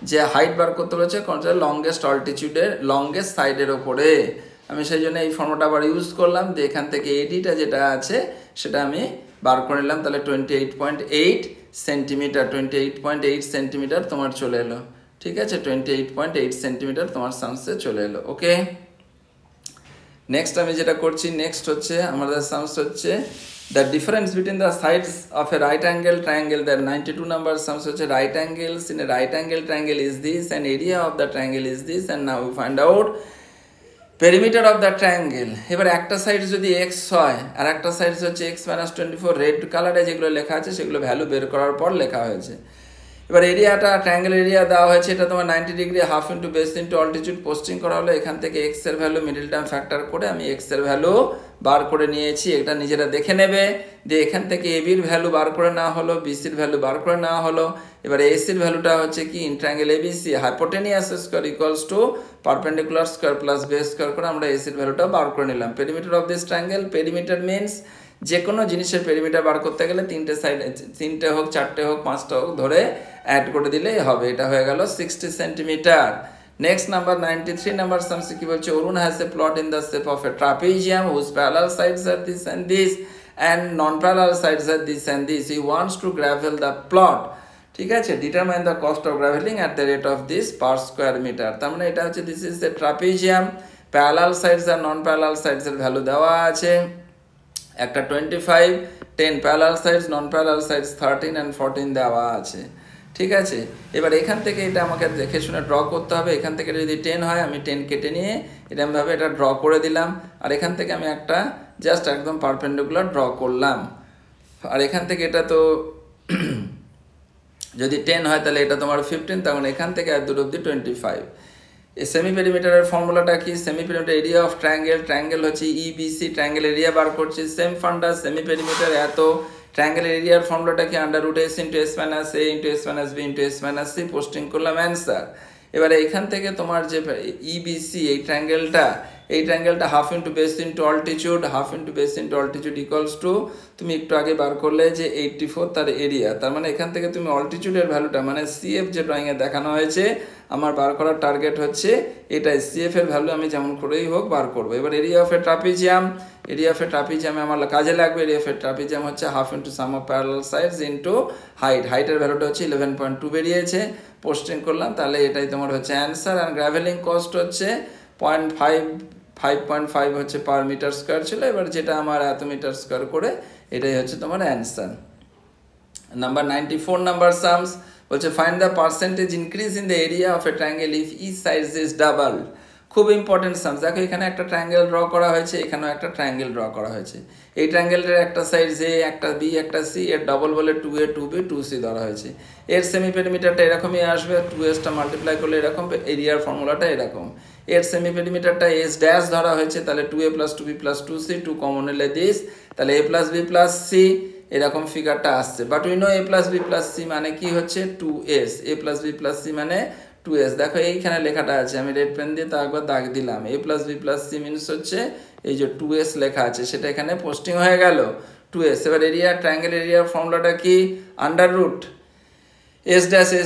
যে হাইট বার করতে বলেছে লংগেস্ট অল্টিটিউডের লংগেস্ট সাইডের ওপরে। আমি সেই জন্য এই ফর্মুলাটা আবার ইউজ করলাম, যে এখান থেকে এডিটা যেটা আছে সেটা আমি বার করে নিলাম, তাহলে 28.8 সেন্টিমিটার, 28.8 সেন্টিমিটার তোমার চলে এলো। ঠিক আছে, 28.8 সেন্টিমিটার তোমার সামসে চলে এলো। ওকে, নেক্সট আমি যেটা করছি, নেক্সট হচ্ছে আমাদের সামস হচ্ছে the difference between the sides of a right angle triangle. The 92 number sums হচ্ছে right angles in a right angle triangle is this and area of the triangle is this, and now we find out perimeter of the triangle. এবার একটা side যদি x হয় আর একটা side হচ্ছে x-24, red কালারে যেগুলো লেখা আছে সেগুলো ভ্যালু বের করার পর লেখা হয়েছে। এবার এরিয়াটা, ট্রায়াঙ্গেল এরিয়া দেওয়া হয়েছে, এটা তোমার 90 degree, half into base into altitude posting করা হলো। এখান থেকে এক্স এর ভ্যালু মিডল টার্ম ফ্যাক্টর করে আমি এক্স এর ভ্যালু বার করে নিয়েছি, এটা নিজেরা দেখে নেবে। যে এখান থেকে এবির ভ্যালু বার করে নেওয়া হলো, বিসির ভ্যালু বার করে নেওয়া হলো। এবার এসির ভ্যালুটা হচ্ছে কি, in triangle ABC hypotenuse square equals to perpendicular square plus base square করে আমরা এসির ভ্যালুটা বার করে নিলাম। Perimeter of this triangle, perimeter means যে কোনো জিনিসের পেরিমিটার বার করতে গেলে 3টে সাইড, 3টে হোক 4টে হোক 5টা হোক ধরে অ্যাড করে দিলেই হবে। এটা হয়ে গেল 60 সেন্টিমিটার। নেক্সট নাম্বার 93 নাম্বার সামসে কি বলছে, Arun has a plot in the shape of a trapezium whose parallel sides are this and this and non parallel sides are this and this. He wants to gravel the plot. ঠিক আছে, determine the cost of gravelling at the rate of this per square metre. তার মানে এটা হচ্ছে this is a trapezium, parallel sides are non parallel sides এর value দেওয়া আছে, একটা 25, 10 parallel sides, non parallel sides 13 and 14 দেওয়া আছে। ঠিক আছে, এবার এখান থেকে এটা আমাকে দেখে শুনে ড্র করতে হবে। এখান থেকে যদি 10 হয় আমি 10 কেটে নিয়ে এরকমভাবে এটা ড্র করে দিলাম, আর এখান থেকে আমি একটা জাস্ট একদম পারপেন্ডিকুলার ড্র করলাম। আর এখান থেকে এটা তো যদি 10 হয় তাহলে এটা তোমার 15, তখন এখান থেকে আর দূর অব্দি 25। এই সেমি পেরিমিটারের ফর্মুলাটা কি, semi perimeter area of triangle, triangle হচ্ছে ইবিসি, ট্রায়াঙ্গেল এরিয়া বার করছি, সেম ফান্ডা, সেমি পেরিমিটার এত, ট্রায়াঙ্গেল এরিয়ার ফর্মুলাটা কি, under root s into s minus a into s minus b into s minus c, posting করলাম অ্যান্সার। এবারে এখান থেকে তোমার যে ইবিসি এই ট্রায়াঙ্গেলটা half into base into altitude, half into base into altitude equals to, তুমি একটু আগে বার করলে যে 84 তার এরিয়া। তার মানে এখান থেকে তুমি অল্টিটিউডের ভ্যালুটা মানে সিএফ যে ড্রয়িংয়ে দেখানো হয়েছে আমার বার করার টার্গেট হচ্ছে এটাই, সিএফ এর ভ্যালু আমি যেমন করেই হোক বার করবো। এবার এরিয়া অফ এ ট্রাপিজিয়ামে আমার কাজে লাগবে। এরিয়া অফ এ ট্রাপিজিয়াম হচ্ছে half into sum of parallel sides into হাইটের ভ্যালুটা হচ্ছে 11.2 বেরিয়েছে, পোস্টিং করলাম, তাহলে এটাই তোমার হচ্ছে অ্যান্সার। আর গ্র্যাভেলিং কস্ট হচ্ছে 5.5 হচ্ছে পার মিটার স্কোয়ার ছিল। এবার যেটা আমার এত মিটার স্কোয়ার করে এটাই হচ্ছে তোমার অ্যান্সার। নাম্বার 94 নাম্বার সামস বলছে find the percentage increase in the area of a triangle if each side is double. খুব ইম্পর্টেন্ট সামস। দেখো এখানে একটা ট্রায়াঙ্গেল ড্র করা হয়েছে, এখানেও একটা ট্রায়াঙ্গেল ড্র করা হয়েছে। এই ট্রায়াঙ্গেলের একটা সাইড এ, একটা বি, একটা সি, এর ডবল বলে 2a 2b 2c ধরা হয়েছে। এর সেমি পেরিমিটারটা এরকমই আসবে, 2s মাল্টিপ্লাই করলে এরকম, এরিয়ার ফর্মুলাটা এরকম। এর সেমি পেরিমিটারটা এস ড্যাশ ধরা হয়েছে, তাহলে 2a + 2b + 2c, 2 কমন নিলে দিস, তাহলে a + b + c এরকম ফিগারটা আসছে। But we know a + b + c মানে কি হচ্ছে 2s, a + b + c মানে 2s। দেখো এইখানে লেখাটা আছে, আমি রেড পেন দিয়ে তা একবার দাগ দিলাম। a plus B plus c means হচ্ছে এই যে 2s লেখা আছে, সেটা এখানে পোস্টিং হয়ে গেল 2s। এবার এরিয়া, ট্রায়াঙ্গেল এরিয়ার ফর্মুলাটা কি? Under root s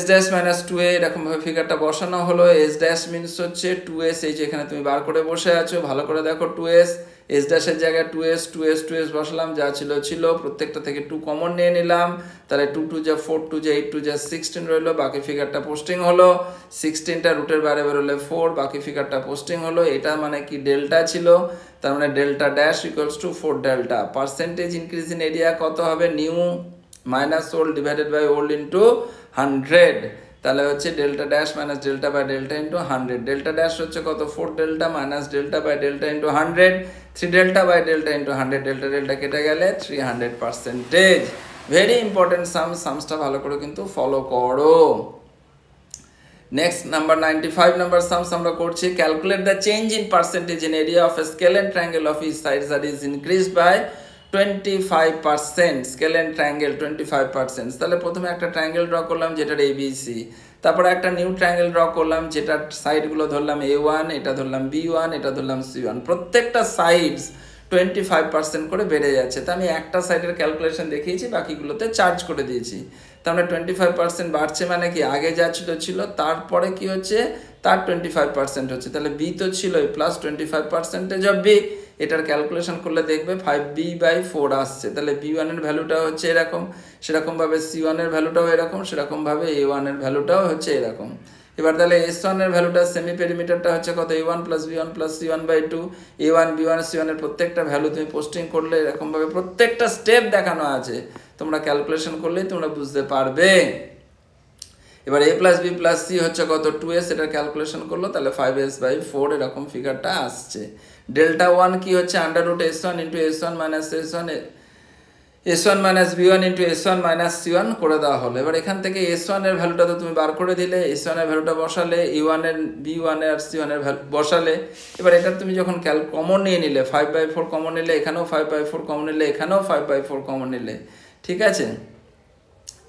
dash minus 2a, এরকমভাবে ফিগারটা বসানো হলো। এস ড্যাশ মিনস হচ্ছে 2s, এই যে এখানে তুমি বার করে বসে আছো, ভালো করে দেখো 2s, এস ড্যাশের জায়গায় 2s বসালাম, যা ছিল, প্রত্যেকটা থেকে 2 কমন নিয়ে নিলাম, তাহলে 2 2 যা 4, 2 যা 8, 2 যা 16 রইলো, বাকি ফিগারটা পোস্টিং হলো। 16টা রুটের বাইরে বেরোলে 4, বাকি ফিগারটা পোস্টিং হলো। এটা মানে কি? ডেল্টা ছিল, তার মানে delta dash equals to 4 delta. Percentage increase in area কত হবে? New minus old divided by old into 100, তাহলে হচ্ছে delta dash minus delta by delta into 100। Delta dash হচ্ছে কত? 4 delta minus delta by delta into 100, 3 delta by delta into 100, delta কেটে গেলে 300%। Very important সামসটা ভালো করে কিন্তু ফলো করো। নেক্সট নাম্বার 95 নাম্বার সামস আমরা করছি। Calculate the change in percentage in area of a scalene triangle of each side that is increased by 25%। Scalene triangle 25%। তাহলে প্রথমে একটা ট্রায়াঙ্গেল ড্র করলাম যেটার ABC, তারপরে একটা নিউ ট্রায়াঙ্গেল ড্র করলাম যেটার সাইডগুলো ধরলাম A1, এটা ধরলাম B1, এটা ধরলাম C1। প্রত্যেকটা সাইডস 25% করে বেড়ে যাচ্ছে। তা আমি একটা সাইডের ক্যালকুলেশন দেখিয়েছি, বাকিগুলোতে চার্জ করে দিয়েছি। তার মানে 25% বাড়ছে, মানে কি? আগে যা ছিল তারপরে কি হচ্ছে? তার 25% হচ্ছে। তাহলে বি তো ছিল প্লাস 25% অফ বি, এটার ক্যালকুলেশন করলে দেখবে 5b/4 আসছে। তাহলে B1 এর ভ্যালুটা হচ্ছে এরকম, সেরকমভাবে C1 এর ভ্যালুটাও এরকম, সেরকমভাবে A1 এর ভ্যালুটাও হচ্ছে এরকম। এবার তাহলে S1 এর ভ্যালুটা, সেমি পেরিমিটারটা হচ্ছে কত? A1 plus B1 plus C1/2। A1 B1 C1 এর প্রত্যেকটা ভ্যালু তুমি পোস্টিং করলে এরকমভাবে প্রত্যেকটা স্টেপ দেখানো আছে, তোমরা ক্যালকুলেশন করলেই তোমরা বুঝতে পারবে। এবার a plus B plus c হচ্ছে কত? 2s, এটার ক্যালকুলেশন করলো, তাহলে 5s/4 এরকম ফিগারটা আসছে। ডেল্টা 1 কি হচ্ছে? Under root S1 into S1 minus S1 minus B1 into S1 minus C1 করে দেওয়া হলো। এবার এখান থেকে S1 এর ভ্যালুটা তো তুমি বার করে দিলে, S1 এর ভ্যালুটা বসালে, E1 এর B1 এর C1 এর ভ্যালু বসালে। এবার এটা তুমি যখন কমন নিয়ে নিলে, 5/4 কমন নিলে, এখানেও 5/4 কমন নিলে, এখানেও 5/4 কমন নিলে, ঠিক আছে?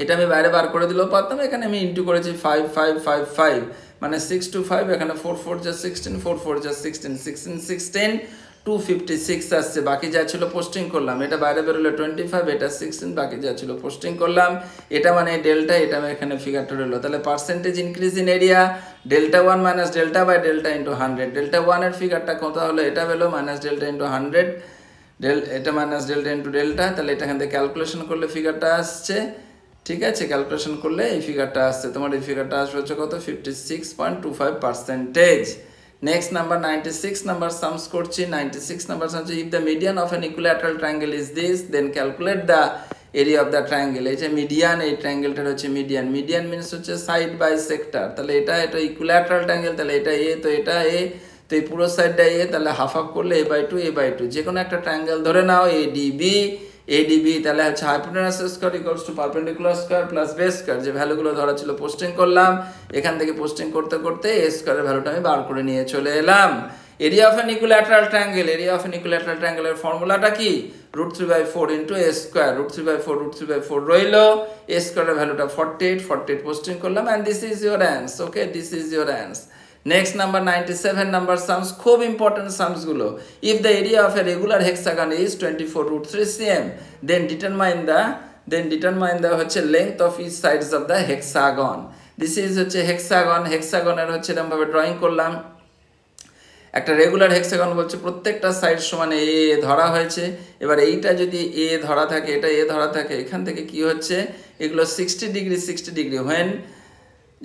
এটা আমি বাইরে বার করে দিলেও পারতাম, এখানে আমি ইন্টু করেছি 5 5 5 5, মানে 6 to 5, এখানে 4 4 যা 16, 4 4 যা 16, 16 16 256 আসছে। বাকি যা ছিল পোস্টিং করলাম, এটা বাইরে বেরোলে 25, এটা 16, বাকি যা ছিল পোস্টিং করলাম। এটা মানে ডেল্টা, এটা আমি এখানে ফিগারটা রইলো। তাহলে percentage increase in area delta 1 minus delta by delta into 100। Delta 1 এর ফিগারটা কত হলো? এটা হলো মাইনাস ডেল্টা ইন্টু 100, এটা মাইনাস ডেল্টা ইন্টু ডেল্টা। তাহলে এটা এখান থেকে ক্যালকুলেশন করলে ফিগারটা আসছে, ঠিক আছে? ক্যালকুলেশন করলে এই ফিগারটা আসছে, তোমার এই ফিগারটা আসবে হচ্ছে কত? 56.25%। নেক্সট নাম্বার 96 নাম্বার সামস করছি। 96 number sums, if the median of an equilateral triangle is this, then calculate the area of the triangle. এই যে মিডিয়ান, এই ট্রায়াঙ্গেলটার হচ্ছে মিডিয়ান। মিডিয়ান মিনস হচ্ছে সাইড বাই সেক্টর। তাহলে এটা ইকুইল্যাটারাল ট্রায়াঙ্গেল, তাহলে এটা এ, তো এটা এ, তো এই পুরো সাইডটা এ, তাহলে হাফ হাফ করলে a/2 a/2। যে কোনো একটা ট্রায়াঙ্গেল ধরে নাও, ADB, তাহলে হচ্ছে hypotenuse square equals to perpendicular square plus base square. যে ভ্যালুগুলো ধরা ছিল পোস্টিং করলাম, এখান থেকে পোস্টিং করতে করতে এ স্কয়ারের ভ্যালুটা আমি বার করে নিয়ে চলে এলাম। Area of an equilateral triangle, area of an equilateral ট্রায়াঙ্গেলের ফর্মুলাটা কি? √3/4 ইন্টু a স্কয়ার। √3/4 রইল, a স্কয়ারের ভ্যালুটা 48 পোস্টিং করলাম, and this is your answer. Okay, this is your answer. Next number 97 number sums, খুব ইম্পর্টেন্ট সামস গুলো। If the area of a regular hexagon is 24√3 cm, then determine the হচ্ছে length of each sides of the hexagon. This is হচ্ছে হেক্সাগনের হচ্ছে এরকম ভাবে drawing করলাম। একটা রেগুলার হেক্সাগন বলছে প্রত্যেকটা সাইড সমান এ ধরা হয়েছে। এবার এইটা যদি এ ধরা থাকে, এটা এ ধরা থাকে, এখান থেকে কি হচ্ছে? এগুলো 60 ডিগ্রি হোয়েন,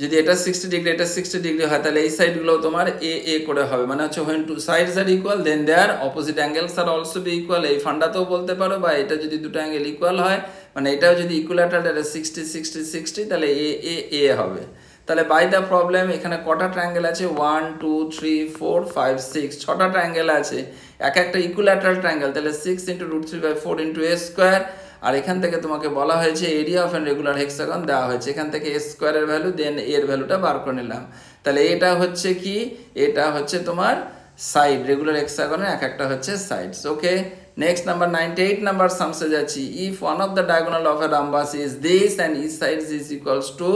যদি এটা 60 ডিগ্রি, এটা 60 ডিগ্রি হয়, তাহলে এই সাইডগুলো তোমার এ করে হবে। মানে হচ্ছে when two sides are equal then their opposite angles are also be equal। এই ফান্ডাতেও বলতে পারো, বা এটা যদি দুটো অ্যাঙ্গেল ইকুয়াল হয়, মানে এটাও যদি ইকুইল্যাটারাল, এটা 60 60 60, তাহলে এ হবে। তাহলে বাই দ্য প্রবলেম এখানে কটা ট্রায়াঙ্গেল আছে? 1 2 3 4 5 6, 6টা ট্রায়াঙ্গেল আছে, এক একটা ইকুইল্যাটারাল ট্রায়াঙ্গেল। তাহলে 6 × √3/4 × a স্কয়ার। আর এখান থেকে তোমাকে বলা হয়েছে area of an regular hexagon দেওয়া হয়েছে, এখান থেকে a স্কয়ারের ভ্যালু, দেন এর ভ্যালুটা বার করে নিলাম। তাহলে এটা হচ্ছে কি? এটা হচ্ছে তোমার সাইড, রেগুলার হেক্সাগনের এক একটা হচ্ছে sides. Okay, next number 98 number সামসে যাচ্ছি। If one of the diagonal of a rhombus is this and each side is equals to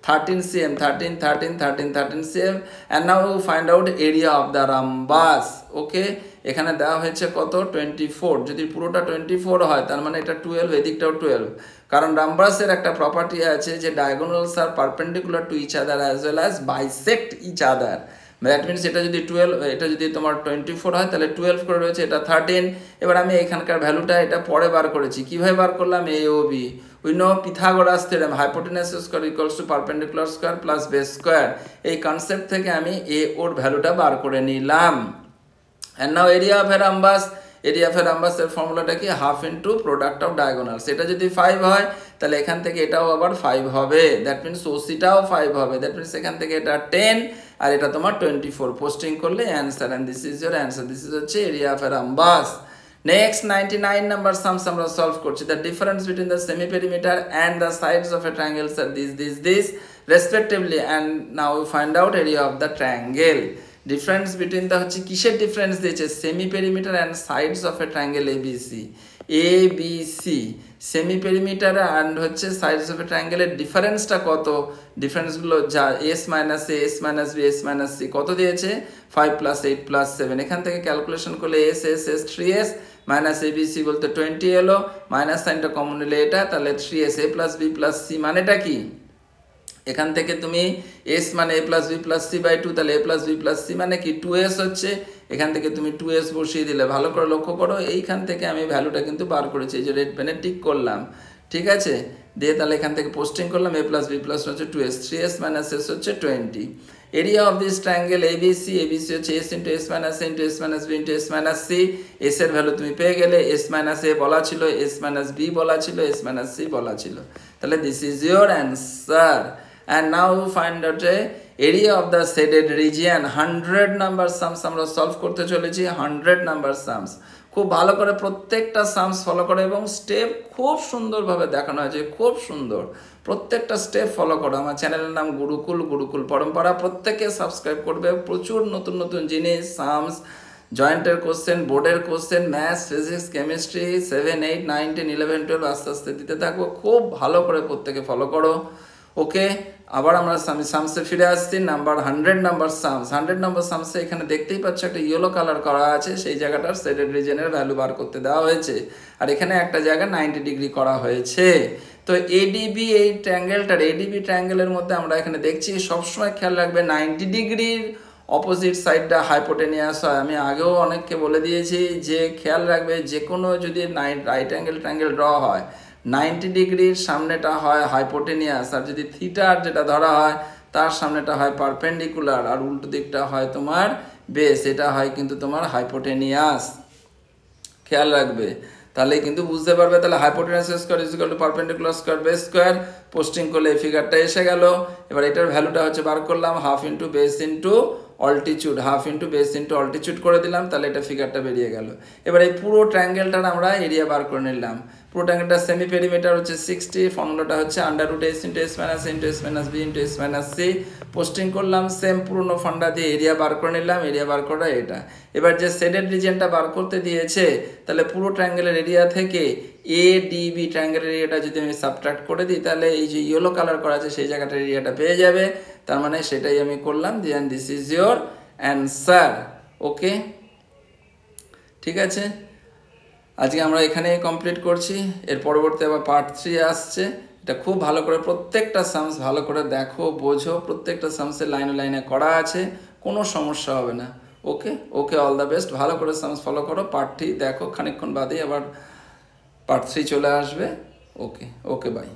13 cm, 13, 13, 13, 13 cm, and now find out area of the rhombus. ওকে, এখানে দেওয়া হয়েছে কত 24। যদি পুরোটা 24 হয় তার মানে এটা 12, এদিকটাও 12, কারণ রাম্বাসের একটা প্রপার্টি আছে যে ডায়াগোনালস আর perpendicular to each other as well as bisect each other. That means এটা যদি 12, এটা যদি তোমার 24 হয় তাহলে 12 করে রয়েছে, এটা 13। এবার আমি এখানকার ভ্যালুটা এটা পরে বার করেছি। কীভাবে বার করলাম? A O B. We know Pythagoras theorem, hypotenuse square equals to perpendicular square plus base square. এই কনসেপ্ট থেকে আমি এ ওর ভ্যালুটা বার করে নিলাম। And now area of a rhombus, area of a রাম্বাসের ফর্মুলাটা কি? Half into product of diagonals. এটা যদি 5 হয় তাহলে এখান থেকে এটাও আবার 5 হবে, দ্যাট মিনস ওসিটাও 5 হবে, দ্যাট মিনস এখান থেকে এটা 10 আর এটা তোমার 24। পোস্টিং করলে answer, and this is your answer. This is হচ্ছে area of a rhombus. Next 99 number sums আমরা সলভ করছি। The difference between the semi perimeter and the sides of a triangles are this respectively, and now you find out area of the triangle. Difference between the হচ্ছে কিসের difference দিয়েছে? Semi perimeter and sides of a triangle ABC. Semi perimeter and হচ্ছে sides of এ ট্রায়াঙ্গেলের ডিফারেন্সটা কত? ডিফারেন্সগুলো যা s minus a, s minus b, s minus c কত দিয়েছে? 5 + 8 + 7। এখান থেকে ক্যালকুলেশন করলে S S S 3s minus ABC বলতে 20 এলো, মাইনাস সাইনটা কমন নিলে এটা, তাহলে 3s a + b + c মানেটা কি? এখান থেকে তুমি এস মানে a + b + c/2, তাহলে a + b + c মানে কি 2s হচ্ছে। এখান থেকে তুমি 2s বসিয়ে দিলে। ভালো করে লক্ষ্য করো, এইখান থেকে আমি ভ্যালুটা কিন্তু বার করেছি, এই যে রেড পেনে টিক করলাম, ঠিক আছে? দিয়ে তাহলে এখান থেকে পোস্টিং করলাম a + b + হচ্ছে 2s, 3s - s হচ্ছে 20। Area of this triangle ABC, ABC হচ্ছে s × s - a × s - b × s - c। s এর ভ্যালু তুমি পেয়ে গেলে, s - a বলা ছিল, s - b বলা ছিল, s - c বলা ছিল, তাহলে this is your answer. And now you find out a area of the shaded region. 100 number sums আমরা সলভ করতে চলেছি। 100 নাম্বার সামস খুব ভালো করে প্রত্যেকটা সামস ফলো করো এবং স্টেপ খুব সুন্দরভাবে দেখানো হয়েছে, খুব সুন্দর। প্রত্যেকটা স্টেপ ফলো করো। আমার চ্যানেলের নাম গুরুকুল পরম্পরা। প্রত্যেকে সাবস্ক্রাইব করবে। প্রচুর নতুন নতুন জিনিস, সামস, জয়েন্টের কোশ্চেন, বোর্ডের কোশ্চেন, ম্যাথস, ফিজিক্স, কেমিস্ট্রি 7, 8, 9, 10, 11, 12 আস্তে আস্তে দিতে থাকবো। খুব ভালো করে প্রত্যেকে ফলো করো। ওকে, আবার আমরা সামসে ফিরে আসছি। Number 100 number sums. 100 নাম্বার সামসে এখানে দেখতেই পাচ্ছ একটা ইয়েলো কালার করা আছে, সেই জায়গাটার শেডেড রিজনের ভ্যালু বার করতে দেওয়া হয়েছে। আর এখানে একটা জায়গা 90 ডিগ্রি করা হয়েছে। তো এডিবি, এই ট্রায়াঙ্গেলটার এডিবি ট্রায়াঙ্গেলের মধ্যে আমরা এখানে দেখছি সবসময় খেয়াল রাখবে 90 ডিগ্রির অপোজিট সাইডটা হাইপোটেনিয়াস হয়। আমি আগেও অনেককে বলে দিয়েছি যে খেয়াল রাখবে যে কোনো যদি রাইট অ্যাঙ্গেল ট্রায়াঙ্গেল ড্র হয় 90 ডিগ্রির সামনেটা হয় হাইপোটেনিয়াস, আর যদি থিটার যেটা ধরা হয় তার সামনেটা হয় পারপেন্ডিকুলার, আর উল্টো দিকটা হয় তোমার বেস, এটা হয় কিন্তু তোমার হাইপোটেনিয়াস। খেয়াল রাখবে, তাহলে কিন্তু বুঝতে পারবে। তাহলে hypotenuse square is equal to perpendicular square base square. Posting করলে এই ফিগারটা এসে গেল। এবার এটার ভ্যালুটা হচ্ছে বার করলাম half into base into altitude, half into base into altitude করে দিলাম, তাহলে এটা ফিগারটা বেরিয়ে গেল। এবার এই পুরো ট্রায়াঙ্গেলটার আমরা এরিয়া বার করে নিলাম। পুরো ট্রায়াঙ্গেলটা সেমি পেরিমিটার হচ্ছে 60, ফর্মুলাটা হচ্ছে √s × s - a × s - b × s - c। Posting করলাম, সেম পুরনো ফান্ডা দিয়ে এরিয়া বার করে নিলাম। এরিয়া বার করা এটা। এবার যে শেডেড রিজিয়নটা বার করতে দিয়েছে, তাহলে পুরো ট্রায়াঙ্গেলের এরিয়া থেকে এডিবি ট্রায়াঙ্গেলের এরিয়াটা যদি আমি সাবট্রাক্ট করে দিই, তাহলে এই যে ইয়েলো কালার করা আছে সেই জায়গাটার এরিয়াটা পেয়ে যাবে। তার মানে সেটাই আমি করলাম। Then this is your answer. ওকে, ঠিক আছে, আজকে আমরা এখানেই কমপ্লিট করছি। এর পরবর্তী আবার পার্ট 3 আসছে। এটা খুব ভালো করে প্রত্যেকটা সামস ভালো করে দেখো, বোঝো। প্রত্যেকটা সামসের লাইনে লাইনে করা আছে, কোনো সমস্যা হবে না। ওকে ওকে, অল দ্য বেস্ট। ভালো করে সামস ফলো করো। পার্ট 3 দেখো, খানিকক্ষণ বাদেই আবার পার্ট 3 চলে আসবে। ওকে ওকে, বাই।